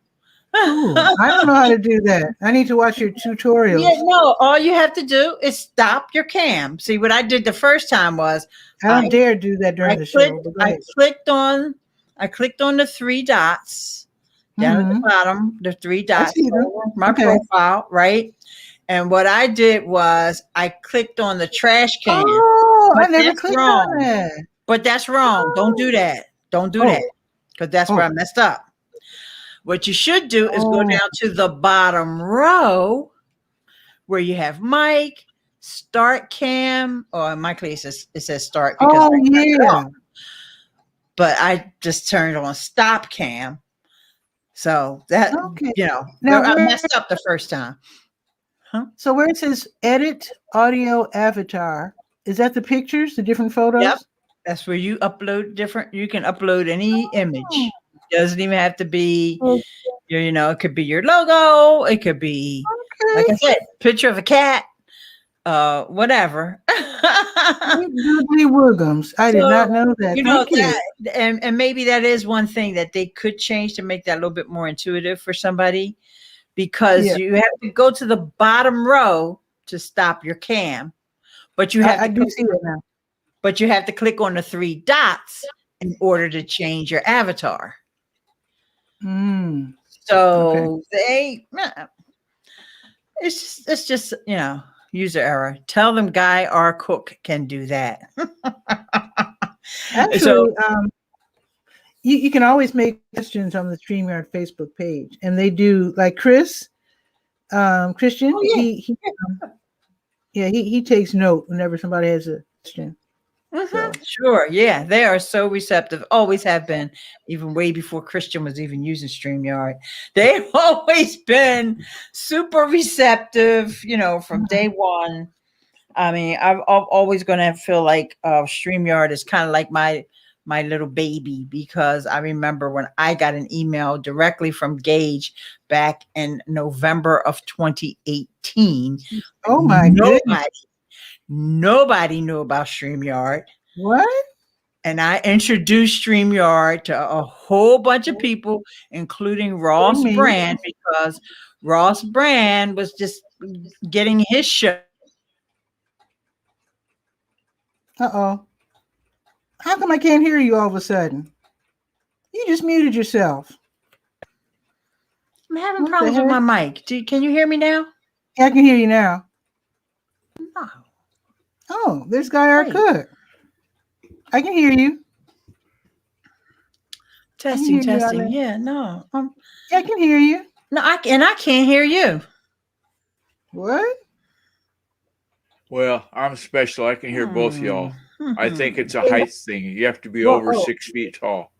Ooh, I don't know how to do that. I need to watch your tutorials. Yeah, no, all you have to do is stop your cam. See, what I did the first time was I don't dare do that during the show. I clicked on the three dots down at the bottom, the three dots over my profile, right? And what I did was I clicked on the trash can. Oh, I never clicked on that. But that's wrong. Don't do that. Don't do that. Because that's where I messed up. What you should do is go down to the bottom row where you have mic, start cam, or in my case it says start because but I just turned on stop cam. So that now I messed up the first time. Huh? So where it says edit audio avatar, is that the pictures, the different photos? Yep. That's where you upload you can upload any image. It doesn't even have to be it could be your logo, it could be like I said, picture of a cat, whatever. Williams. I did not know that. And maybe that is one thing that they could change to make that a little bit more intuitive for somebody, because you have to go to the bottom row to stop your cam, but you have I do see it now. But you have to click on the three dots in order to change your avatar. So it's just user error. Tell them Guy R. Cook can do that. Actually, you can always make questions on the StreamYard Facebook page, and they do, like Christian. He takes note whenever somebody has a question. Sure. Yeah. They are so receptive. Always have been, even way before Christian was even using StreamYard. They've always been super receptive, from day one. I mean, I'm always going to feel like StreamYard is kind of like my little baby, because I remember when I got an email directly from Gage back in November of 2018. Oh my goodness. Nobody knew about StreamYard. What? And I introduced StreamYard to a whole bunch of people, including Ross Brand, because Ross Brand was just getting his show. Uh-oh. How come I can't hear you all of a sudden? You just muted yourself. I'm having problems with my mic. Can you hear me now? Yeah, I can hear you now. No. Oh, there's Guy R. Cook. I can hear you. Testing. Yeah, no. I can hear you. No, I can't hear you. What? Well, I'm special. I can hear both y'all. I think it's a height thing. You have to be over 6 feet tall.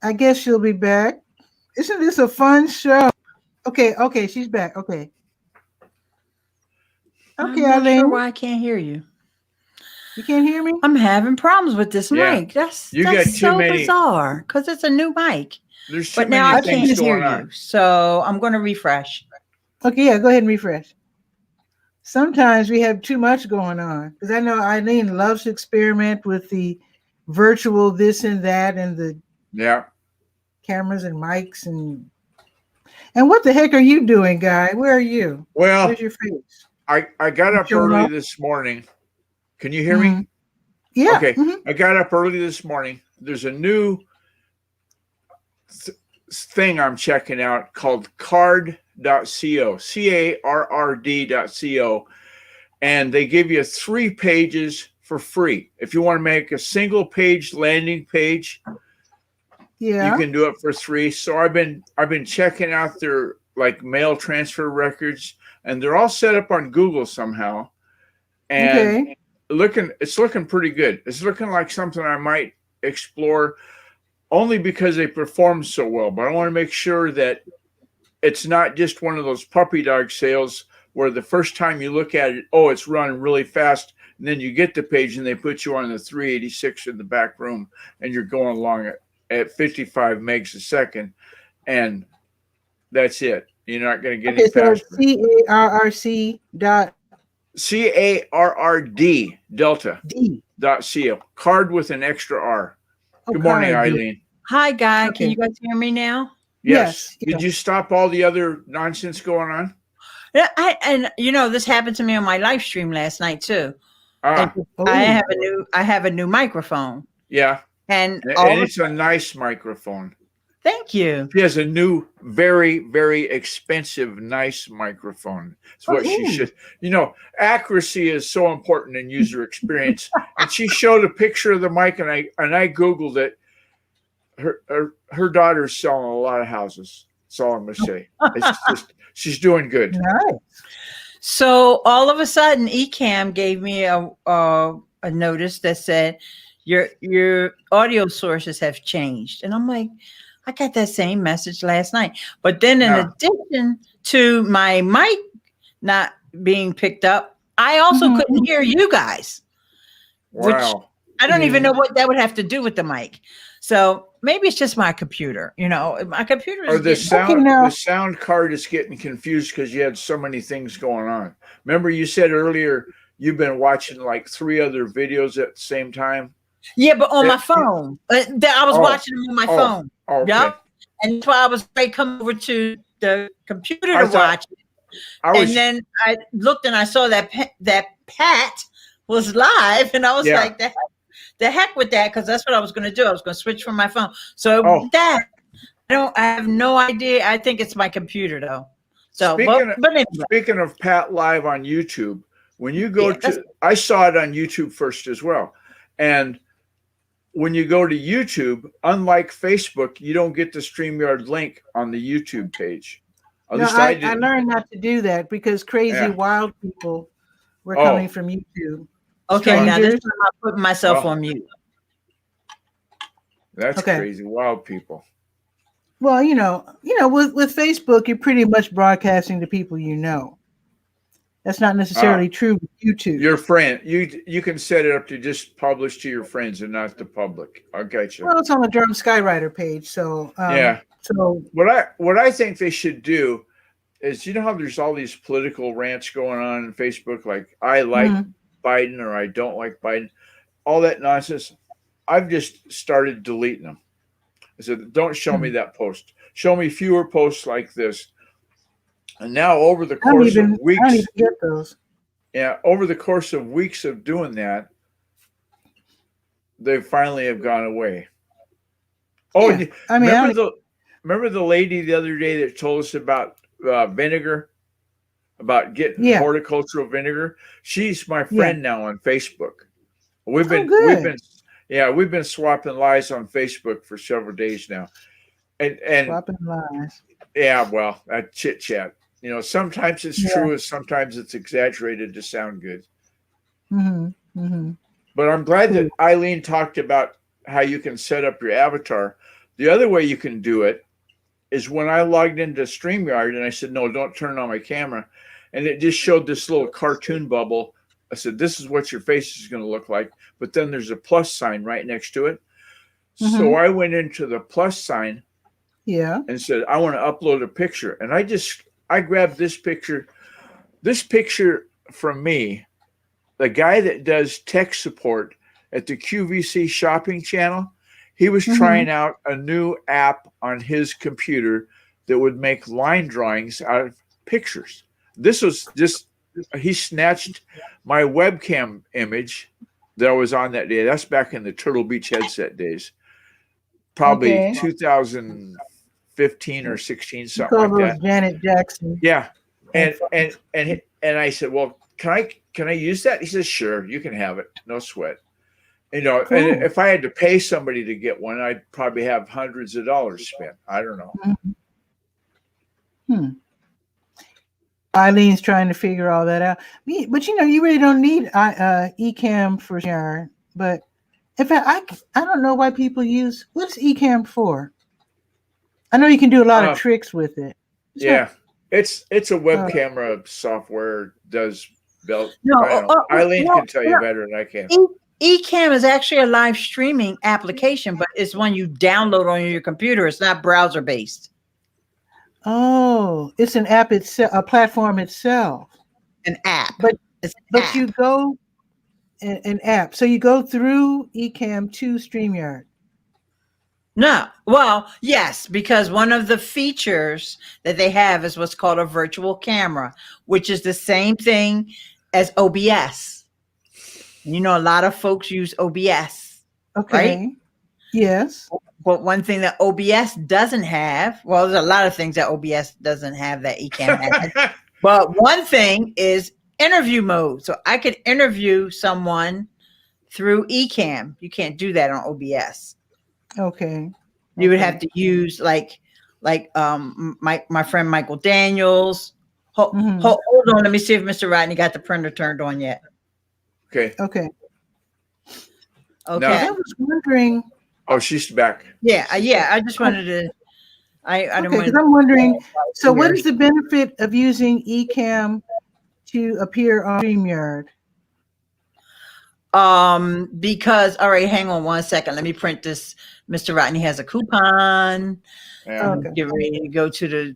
I guess she'll be back. Isn't this a fun show? Okay, she's back. Okay, I'm not sure why I can't hear you. You can't hear me? I'm having problems with this mic. That's so bizarre, because it's a new mic. But now I can't hear you. So I'm going to refresh. Okay, yeah, go ahead and refresh. Sometimes we have too much going on, because I know Eileen loves to experiment with the virtual this and that, and the cameras and mics and what the heck are you doing, Guy? Where are you? Well, where's your face? I got up early this morning. Can you hear me? Yeah. Okay. I got up early this morning. There's a new thing I'm checking out called card.co, CARRD.co. and they give you 3 pages for free. If you want to make a single page landing page, you can do it for 3. So I've been checking out their like mail transfer records, and they're all set up on Google somehow. And it's looking pretty good. It's looking like something I might explore, only because they perform so well. But I want to make sure that it's not just one of those puppy dog sales where the first time you look at it, oh, it's running really fast, and then you get the page and they put you on the 386 in the back room, and you're going along at 55 megs a second, and that's it. You're not going to get any faster. So CARRD Delta .co, card with an extra R. Good morning, Eileen. Hi, Guy. Can you guys hear me now? Yes. Did you stop all the other nonsense going on? Yeah, this happened to me on my live stream last night too. I have a new microphone. Yeah. And it's a nice microphone. Thank you. She has a new, very, very expensive, nice mher It's what she should. Accuracy is so important in user experience. And she showed a picture of the mic, and I Googled it. Her daughter's selling a lot of houses. That's all I'm going to say. It's just, she's doing good. Nice. So all of a sudden, Ecamm gave me a notice that said your audio sources have changed, and I'm like, I got that same message last night. But then, in addition to my mic not being picked up, I also couldn't hear you guys. Wow. Which I don't even know what that would have to do with the mic. So maybe it's just my computer. My computer is. Or the sound card is getting confused because you had so many things going on. Remember, you said earlier you've been watching like 3 other videos at the same time. Yeah, but on my phone. I was watching them on my phone. Okay. Yeah, and that's why I was ready to come over to the computer to watch it. And then I looked and I saw that Pat was live, and I was like, the heck with that, because that's what I was going to do. I was going to switch from my phone. So I have no idea. I think it's my computer though. So anyway. Speaking of Pat live on YouTube, when you go I saw it on YouTube first as well, and when you go to YouTube, unlike Facebook, you don't get the StreamYard link on the YouTube page. I learned not to do that because crazy wild people were coming from YouTube. Okay, now this time I'm putting myself on mute. That's crazy, wild people. Well, with Facebook, you're pretty much broadcasting to people you know. That's not necessarily true with YouTube. Your friend, you can set it up to just publish to your friends and not the public. I got you. Well, it's on the Durham Skywriter page, so So what I think they should do is, how there's all these political rants going on in Facebook, like I like Biden or I don't like Biden, all that nonsense. I've just started deleting them. I said, don't show me that post. Show me fewer posts like this. And now over the course of weeks, I don't even get those. Yeah, over the course of weeks of doing that, they finally have gone away. Oh, yeah. Remember the lady the other day that told us about vinegar, about getting horticultural vinegar? She's my friend now on Facebook. We've been swapping lies on Facebook for several days now. And swapping lies. Yeah, well, that chit chat. Sometimes it's true and sometimes it's exaggerated to sound good. But I'm glad that Eileen talked about how you can set up your avatar. The other way you can do it is when I logged into StreamYard and I said, no, don't turn on my camera. And it just showed this little cartoon bubble. I said, this is what your face is going to look like. But then there's a plus sign right next to it. So I went into the plus sign and said, I want to upload a picture. And I grabbed this picture. This picture from me, the guy that does tech support at the QVC shopping channel, he was trying out a new app on his computer that would make line drawings out of pictures. This was just, he snatched my webcam image that I was on that day. That's back in the Turtle Beach headset days. Probably 2015 or 16, something like that. Janet Jackson. Yeah. And I said, well, can can I use that? He says, sure, you can have it. No sweat. You know, Cool. and if I had to pay somebody to get one, I'd probably have hundreds of dollars spent. I don't know. Eileen's trying to figure all that out. But you know, you really don't need eCam for StreamYard. But in fact, I don't know why people use, what's eCam for? I know you can do a lot of tricks with it. It's a web camera software. Does belt? No, Eileen can tell you better than I can. eCam is actually a live streaming application, but it's one you download on your computer. It's not browser based. Oh, it's an app itself, a platform itself. An app. But app. You go an app. So you go through eCam to StreamYard. No. Well, yes, because one of the features that they have is what's called a virtual camera, which is the same thing as OBS. You know, a lot of folks use OBS. Okay. Right? Yes. But one thing that OBS doesn't have, well, there's a lot of things that OBS doesn't have that eCam has. But one thing is interview mode. So I could interview someone through eCam. You can't do that on OBS. Okay. You would have to use like my friend Michael Daniels. Hold on, let me see if Mr. Rodney got the printer turned on yet. Okay. Okay. Okay. I was wondering. Oh, she's back. Yeah. I just wanted to. Because I'm wondering. So, what is the benefit of using eCam to appear on StreamYard? Because all right, hang on one second. Let me print this. Mr. Rodney has a coupon. Yeah. Get ready to go to the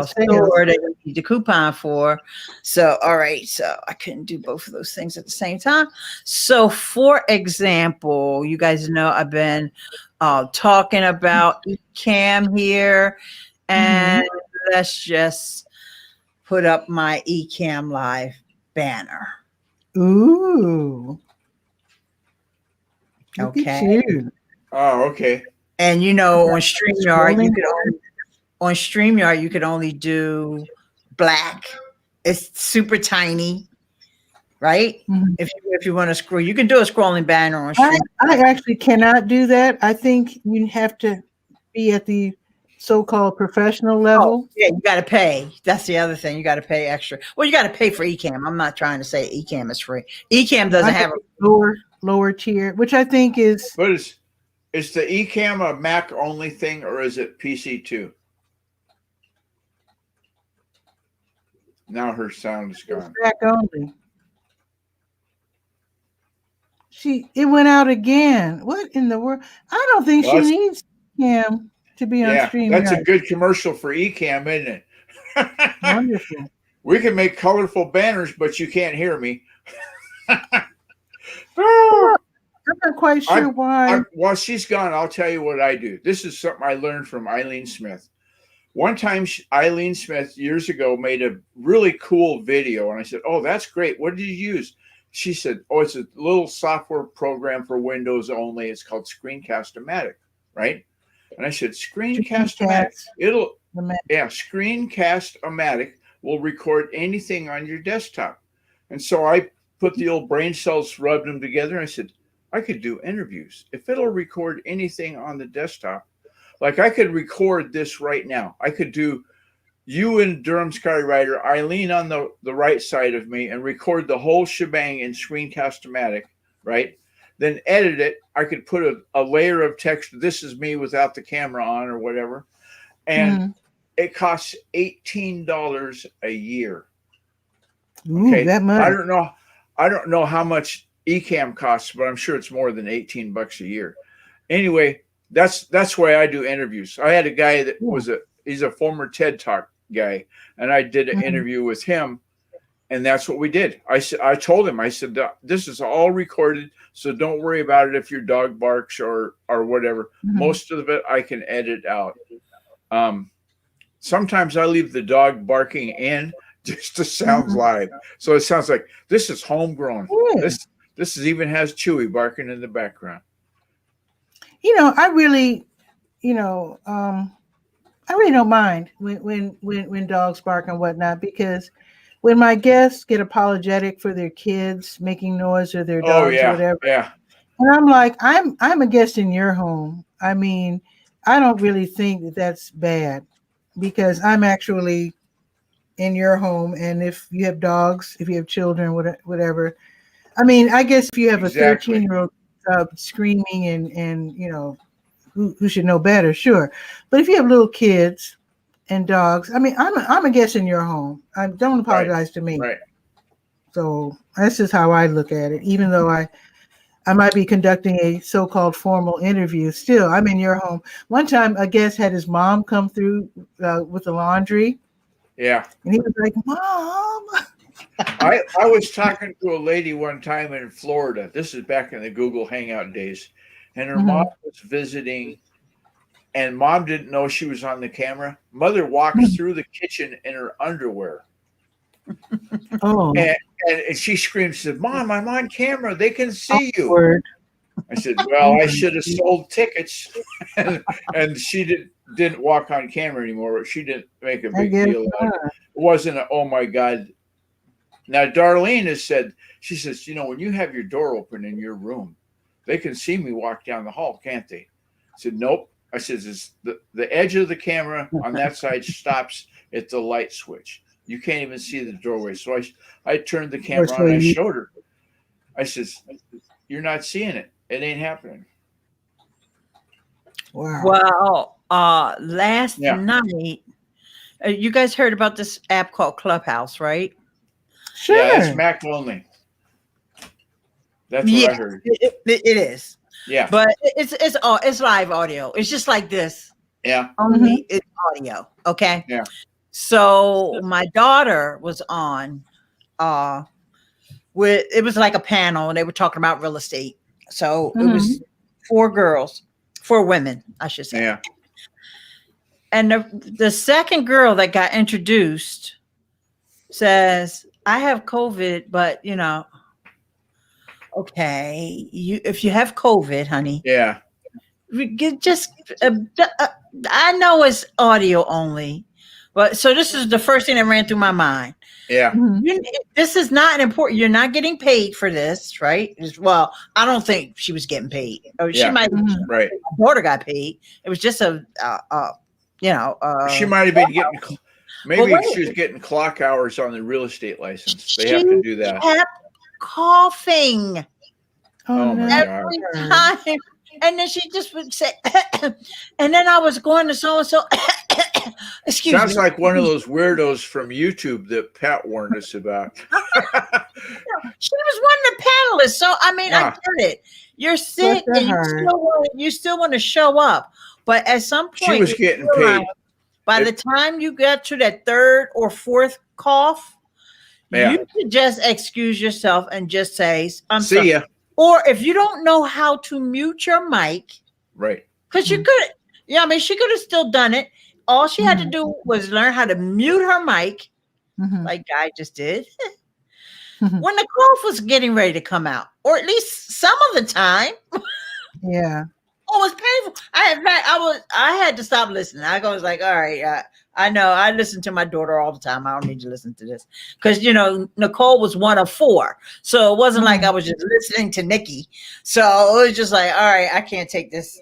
store that you need the coupon for. So, all right. So I couldn't do both of those things at the same time. So, for example, you guys know I've been talking about eCam here, and let's just put up my eCam Live banner. Ooh. Okay. Oh, okay. And you know, on StreamYard, you could only do black. It's super tiny, right? If you want to scroll, you can do a scrolling banner on StreamYard. I actually cannot do that. I think you have to be at the so-called professional level. Oh, yeah, you got to pay. That's the other thing. You got to pay extra. Well, you got to pay for eCam. I'm not trying to say eCam is free. eCam doesn't have a lower tier, which I think is. But is the eCam a Mac only thing, or is it PC too? Now her sound is gone. Mac only. It went out again. What in the world? I don't think she needs eCam to be on StreamYard. That's a good commercial for eCam, isn't it? Wonderful. We can make colorful banners, but you can't hear me. I'm not quite sure why. While she's gone, I'll tell you what I do. This is something I learned from Eileen Smith. One time, Eileen Smith years ago made a really cool video, and I said, "Oh, that's great. What did you use?" She said, "Oh, it's a little software program for Windows only. It's called Screencast-O-Matic, right?" And I said, "Screencast-O-Matic. Screencast-O-Matic will record anything on your desktop." And so I put the old brain cells, rubbed them together, and I said, I could do interviews. If it'll record anything on the desktop, like I could record this right now. I could do you and Durham Skywriter, Eileen on the right side of me, and record the whole shebang in Screencast-O-Matic, right? Then edit it. I could put a layer of text. This is me without the camera on or whatever. And it costs $18 a year. Ooh, okay. That much. I don't know how much eCam costs, but I'm sure it's more than $18 a year. Anyway, that's why I do interviews. I had a guy that he's a former TED Talk guy, and I did an interview with him, and that's what we did. I told him, I said, this is all recorded, so don't worry about it if your dog barks or whatever. Most of it I can edit out. Sometimes I leave the dog barking in just to sound live. So it sounds like this is homegrown. This even has Chewy barking in the background. You know, I really don't mind when dogs bark and whatnot, because when my guests get apologetic for their kids making noise or their Oh dogs or whatever, yeah. and I'm like, I'm a guest in your home. I mean, I don't really think that that's bad because I'm actually in your home. And if you have dogs, if you have children, whatever, I mean, I guess if you have Exactly. a 13-year-old screaming and who should know better, sure. But if you have little kids and dogs, I mean, I'm a guest in your home. Don't apologize to me. Right. So that's just how I look at it. Even though I might be conducting a so-called formal interview, still I'm in your home. One time, a guest had his mom come through with the laundry. Yeah. And he was like, "Mom." I was talking to a lady one time in Florida. This is back in the Google Hangout days. And her mom was visiting, and mom didn't know she was on the camera. Mother walks through the kitchen in her underwear. Oh. And she screams, said, "Mom, I'm on camera. They can see you." Word. I said, "Well, I should have sold tickets." and she didn't walk on camera anymore. She didn't make a big deal out of it. It wasn't oh my God. Now, Darlene has said, she says, when you have your door open in your room, they can see me walk down the hall, can't they? I said, nope. I said, the edge of the camera on that side stops at the light switch. You can't even see the doorway. So I turned the camera on and I showed her. I says, you're not seeing it. It ain't happening. Wow. Well, last night, you guys heard about this app called Clubhouse, right? Sure. Yeah, it's Mac only. That's what I heard. It is. Yeah. But it's live audio. It's just like this. Yeah. Only it's audio. Okay. Yeah. So my daughter was on it was like a panel and they were talking about real estate. So it was 4 women, I should say. Yeah. And the second girl that got introduced says, I have COVID, but okay, if you have COVID, honey, yeah, I know it's audio only, but so this is the first thing that ran through my mind. Yeah, this is not important. You're not getting paid for this, right? Well, I don't think she was getting paid. She might. Right. My daughter got paid. It was just she might have been getting. Maybe she was getting clock hours on the real estate license. They have to do that. Kept coughing. Oh my every God. Time. And then she just would say, and then I was going to so-and-so. Excuse me. Sounds like one of those weirdos from YouTube that Pat warned us about. She was one of the panelists. So, I mean, I get it. You're sick and you still want to show up. But at some point, she was getting paid. By the time you get to that 3rd or 4th cough, you could just excuse yourself and just say, I'm sorry. See ya. Or if you don't know how to mute your mic, right? Because you could, she could have still done it. All she had to do was learn how to mute her mic, like Guy just did, when the cough was getting ready to come out, or at least some of the time. Yeah. Oh, it was painful. I had to stop listening. I was like, all right, I know. I listen to my daughter all the time. I don't need to listen to this because Nicole was one of 4, so it wasn't like I was just listening to Nikki. So it was just like, all right, I can't take this,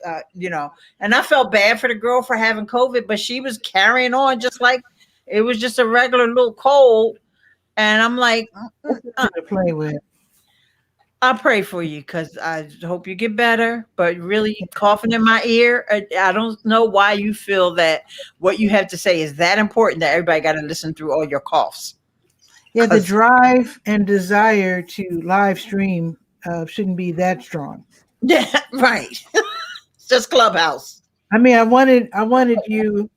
And I felt bad for the girl for having COVID, but she was carrying on just like it was just a regular little cold. And I'm like, to play with. I pray for you because I hope you get better, but really coughing in my ear, I don't know why you feel that what you have to say is that important that everybody got to listen through all your coughs. Yeah, the drive and desire to live stream shouldn't be that strong. Yeah, right. It's just Clubhouse. I mean, I wanted you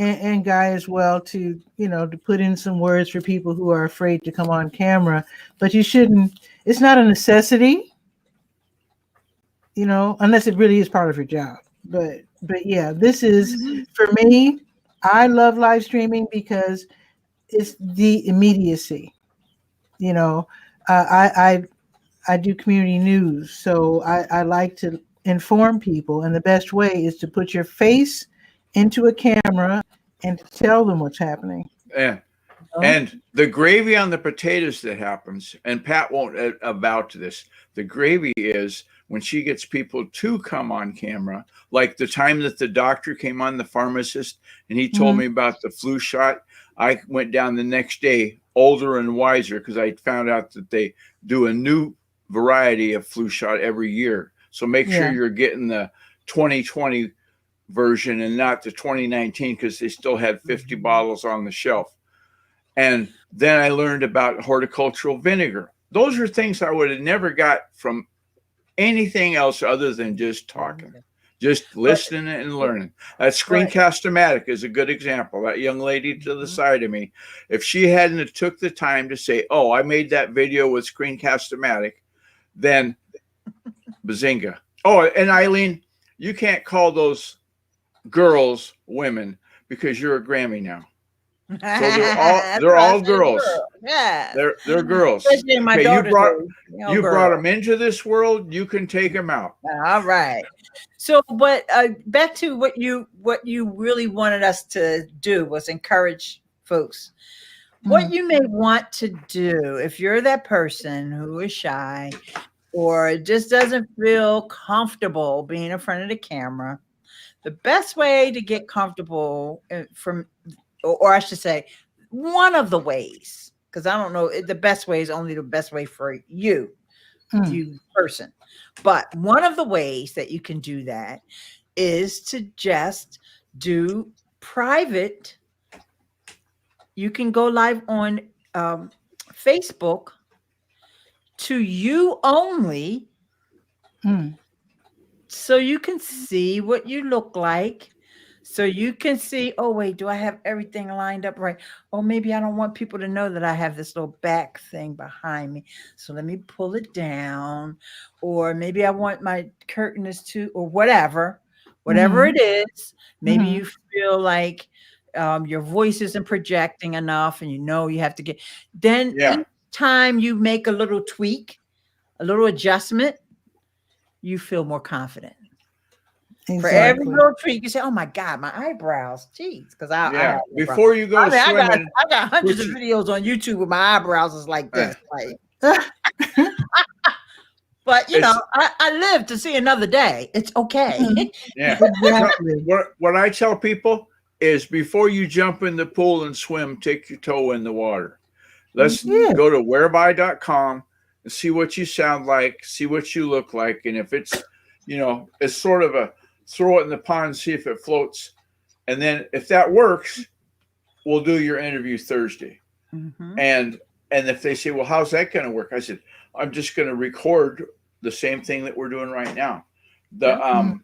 and Guy as well to, to put in some words for people who are afraid to come on camera, but you shouldn't. It's not a necessity, unless it really is part of your job. But yeah, this is for me. I love live streaming because it's the immediacy. I do community news, so I like to inform people, and the best way is to put your face into a camera and to tell them what's happening. Yeah. And the gravy on the potatoes that happens, and Pat won't avouch to this, the gravy is when she gets people to come on camera, like the time that the doctor came on, the pharmacist, and he told me about the flu shot. I went down the next day, older and wiser, because I found out that they do a new variety of flu shot every year. So make sure you're getting the 2020 version and not the 2019, because they still had 50 bottles on the shelf. And then I learned about horticultural vinegar. Those are things I would have never got from anything else other than just talking, just listening and learning. That Screencast-O-Matic is a good example. That young lady to the side of me, if she hadn't have took the time to say, oh, I made that video with Screencast-O-Matic, then bazinga. Oh, and Eileen, you can't call those girls women because you're a Grammy now. So they're all girls. Yeah, they're girls. Especially my Okay, you girl. brought them into this world. You can take them out. All right. So, but back to what you really wanted us to do was encourage folks. What you may want to do if you're that person who is shy or just doesn't feel comfortable being in front of the camera, the best way to get comfortable or I should say, one of the ways, because I don't know, the best way is only the best way for you, you person. But one of the ways that you can do that is to just do private. You can go live on Facebook to you only. So you can see what you look like. So you can see, oh, wait, do I have everything lined up right? Oh, maybe I don't want people to know that I have this little back thing behind me. So let me pull it down. Or maybe I want my curtain is too, or whatever it is. Maybe you feel like your voice isn't projecting enough and you have to get, then each time you make a little tweak, a little adjustment, you feel more confident. Exactly. For every little tweak, you say, "Oh my God, my eyebrows!" Jeez, because I before you go swimming, I got hundreds of videos on YouTube with my eyebrows is like this. Like, but you know, I live to see another day. It's okay. Yeah, exactly. What I tell people is, before you jump in the pool and swim, take your toe in the water. Let's go to whereby.com and see what you sound like, see what you look like, and if it's, it's sort of a throw it in the pond, see if it floats. And then if that works, we'll do your interview Thursday. And if they say, well, how's that going to work? I said, I'm just going to record the same thing that we're doing right now. The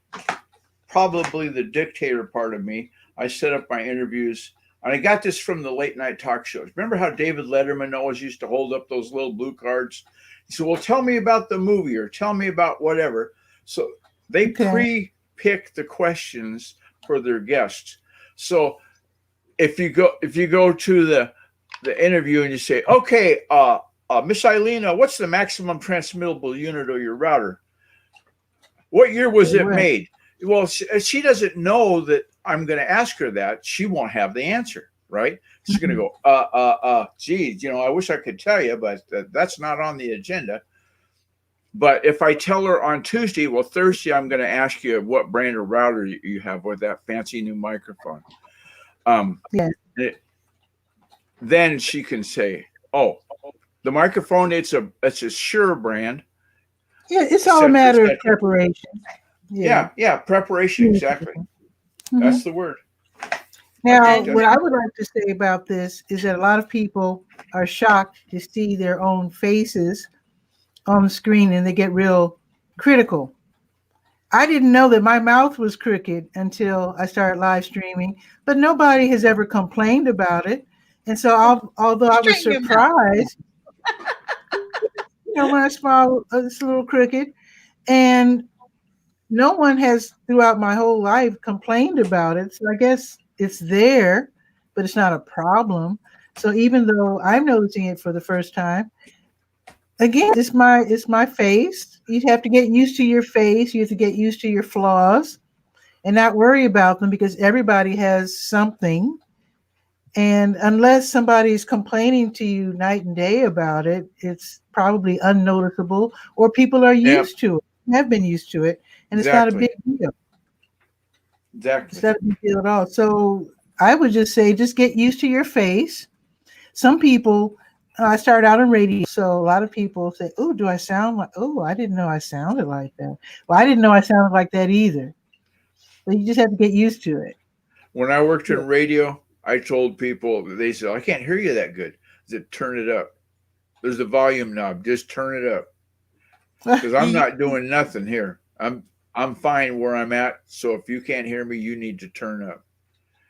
probably the dictator part of me, I set up my interviews. And I got this from the late night talk shows. Remember how David Letterman always used to hold up those little blue cards? He said, well, tell me about the movie or tell me about whatever. So they pre-pick the questions for their guests. So if you go to the interview and you say, okay, Miss Eileen, what's the maximum transmittable unit of your router? What year was it made? Well, she doesn't know that I'm going to ask her that. She won't have the answer, right? She's going to go, geez, I wish I could tell you, but that's not on the agenda. But if I tell her on Tuesday, well, Thursday, I'm going to ask you what brand of router you have with that fancy new microphone. Then she can say, oh, the microphone, it's a Shure brand. Yeah, it's all a matter of preparation. Yeah, preparation, exactly. That's the word. Now, what I would like to say about this is that a lot of people are shocked to see their own faces on the screen and they get real critical. I didn't know that my mouth was crooked until I started live streaming, but nobody has ever complained about it. And so although I was surprised, when I smile, it's a little crooked, and no one has throughout my whole life complained about it. So I guess it's there, but it's not a problem. So even though I'm noticing it for the first time, again, it's my face. You have to get used to your face. You have to get used to your flaws and not worry about them, because everybody has something. And unless somebody's complaining to you night and day about it, it's probably unnoticeable, or people are used to it, have been used to it, and it's not a big deal. Exactly. It's not a big deal at all. So I would just say, just get used to your face. Some people, I started out on radio, so a lot of people say, "Oh, do I sound like? Oh, I didn't know I sounded like that. Well, I didn't know I sounded like that either." But you just have to get used to it. When I worked in radio, I told people, they said, "I can't hear you that good." I said, "Turn it up. There's a volume knob. Just turn it up." Because I'm not doing nothing here. I'm fine where I'm at. So if you can't hear me, you need to turn up.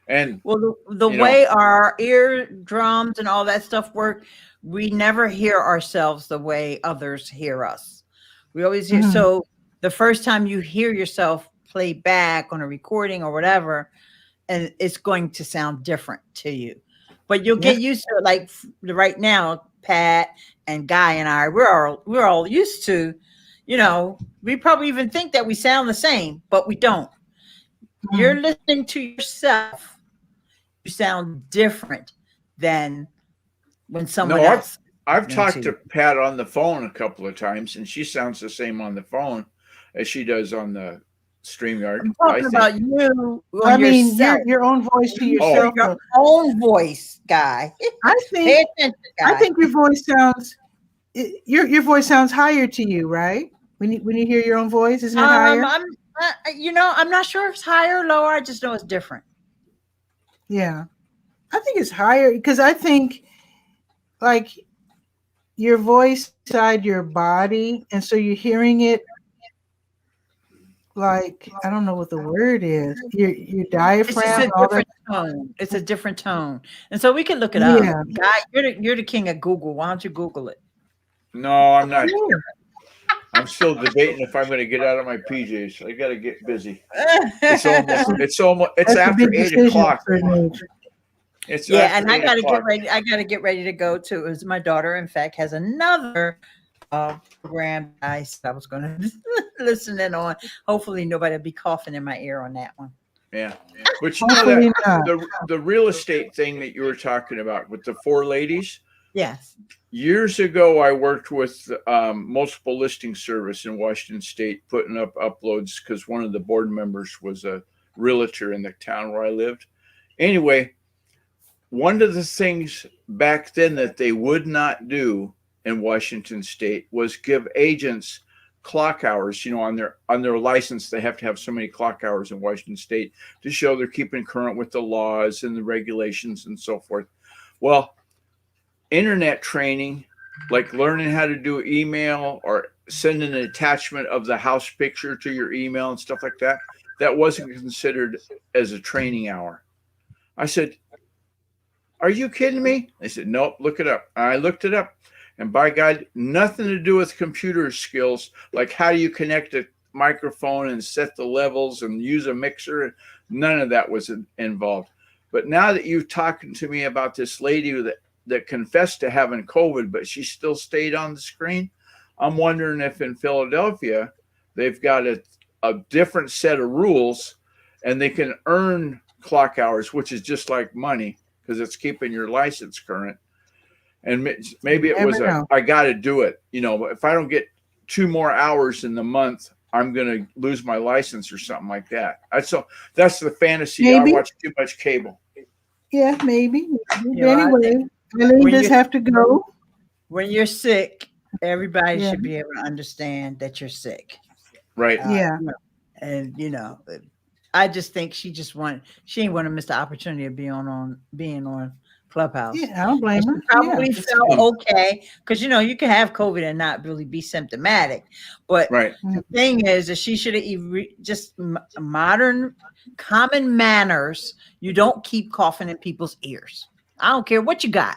And well, the way our eardrums and all that stuff work, we never hear ourselves the way others hear us. We always hear. So the first time you hear yourself play back on a recording or whatever, and it's going to sound different to you, but you'll get used to it. Like right now, Pat and Guy and I, we're all used to, we probably even think that we sound the same, but we don't. You're listening to yourself. You sound different than when someone else. I've talked to Pat on the phone a couple of times, and she sounds the same on the phone as she does on the StreamYard. I'm talking about you. I mean, your own voice to yourself. Your own voice, Guy. I think your voice sounds. Your voice sounds higher to you, right? When you hear your own voice, isn't it higher? I'm not sure if it's higher or lower. I just know it's different. Yeah, I think it's higher because I think like your voice inside your body, and so you're hearing it like, I don't know what the word is. Your diaphragm. It's a different tone. It's a different tone, and so we can look it up. Guy, you're the king of Google. Why don't you Google it? No, I'm not. I'm still debating if I'm going to get out of my PJs. I got to get busy. It's after 8 o'clock. And I got to get ready. I got to get ready to go too. As my daughter, in fact, has another program I said I was going to listen in on. Hopefully, nobody will be coughing in my ear on that one. Yeah, but you know that the real estate thing that you were talking about with the 4 ladies. Yes. Years ago, I worked with multiple listing service in Washington State, putting up uploads because one of the board members was a realtor in the town where I lived. Anyway, one of the things back then that they would not do in Washington State was give agents clock hours. On their license, they have to have so many clock hours in Washington State to show they're keeping current with the laws and the regulations and so forth. Well, internet training, like learning how to do email or send an attachment of the house picture to your email and stuff like that, that wasn't considered as a training hour. I said, "Are you kidding me?" They said, "Nope, look it up." I looked it up, and by God, nothing to do with computer skills, like how do you connect a microphone and set the levels and use a mixer. None of that was involved. But now that you've talking to me about this lady that confessed to having COVID, but she still stayed on the screen, I'm wondering if in Philadelphia they've got a different set of rules, and they can earn clock hours, which is just like money because it's keeping your license current. And maybe it was I got to do it. If I don't get 2 more hours in the month, I'm going to lose my license or something like that. That's the fantasy. Maybe. I watch too much cable. Yeah, maybe. Anyway, Eileen does have to go. When you're sick, everybody should be able to understand that you're sick. Right. And I just think she ain't want to miss the opportunity of being on Clubhouse. Yeah, I don't blame her. She probably felt okay because you can have COVID and not really be symptomatic. But the thing is that she should have just modern common manners. You don't keep coughing in people's ears. I don't care what you got.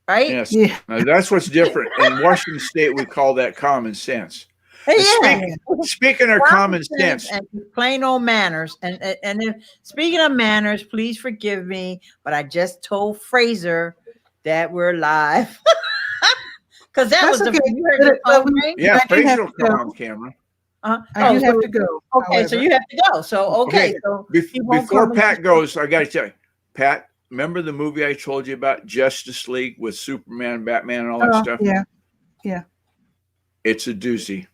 Right? Yes. Yeah. Now, that's what's different. In Washington State, we call that common sense. Speaking of common sense and plain old manners, and speaking of manners, please forgive me, but I just told Fraser that we're live because That's was okay. you heard the phone ring? Yeah, Fraser will come on camera. I do have to go. Okay, so you have to go. So okay. So before Pat goes, I got to tell you, Pat, remember the movie I told you about, Justice League, with Superman, Batman, and all that Oh, stuff? yeah. Yeah. It's a doozy.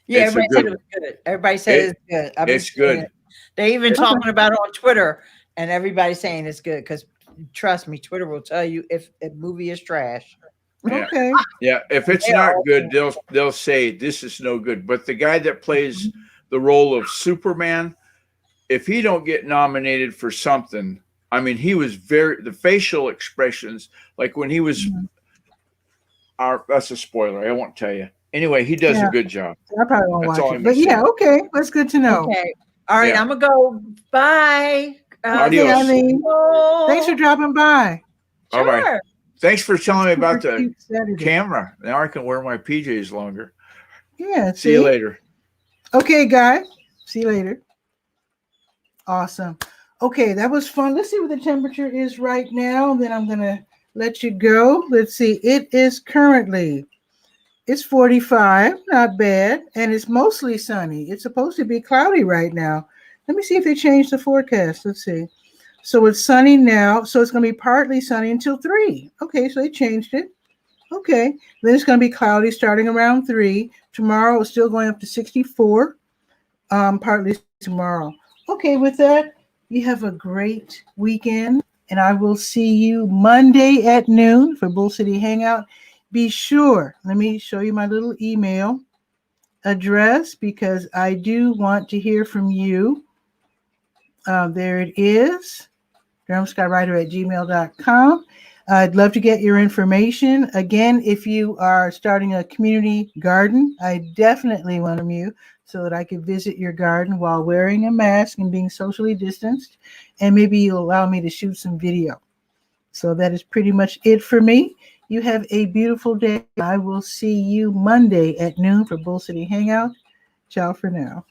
Yeah, It's a everybody said good it was good. Everybody said it's good. I've been It's seeing good. it. They even It's talking about it on Twitter, and everybody's saying it's good because trust me, Twitter will tell you if a movie is trash. Yeah. Okay. Yeah, if it's They not are good, they'll say this is no good. But the guy that plays the role of Superman, if he don't get nominated for something, I mean, he was the facial expressions, like when he was that's a spoiler. I won't tell you. Anyway, he does a good job. I probably won't That's watch all it. I'm But gonna yeah, say. okay. That's good to know. Okay. All right, Yeah. I'm gonna go. Bye. Okay, Adios. Eileen. Thanks for dropping by. All right. Sure. Thanks for telling me about Super the cute Saturday. camera. Now I can wear my PJs longer. Yeah. See you later. Okay, guys. See you later. Awesome. Okay, that was fun. Let's see what the temperature is right now. Then I'm going to let you go. Let's see. It is currently, it's 45. Not bad. And it's mostly sunny. It's supposed to be cloudy right now. Let me see if they changed the forecast. Let's see. So it's sunny now. So it's going to be partly sunny until 3. Okay, so they changed it. Okay. Then it's going to be cloudy starting around 3. Tomorrow it's still going up to 64. Partly tomorrow. Okay, with that, you have a great weekend, and I will see you Monday at noon for Bull City Hangout. Be sure, let me show you my little email address because I do want to hear from you. There it is, 𝗕𝗨𝗟𝗟@gmail.com. I'd love to get your information. Again, if you are starting a community garden, I definitely welcome you so that I could visit your garden while wearing a mask and being socially distanced. And maybe you'll allow me to shoot some video. So that is pretty much it for me. You have a beautiful day. I will see you Monday at noon for Bull City Hangout. Ciao for now.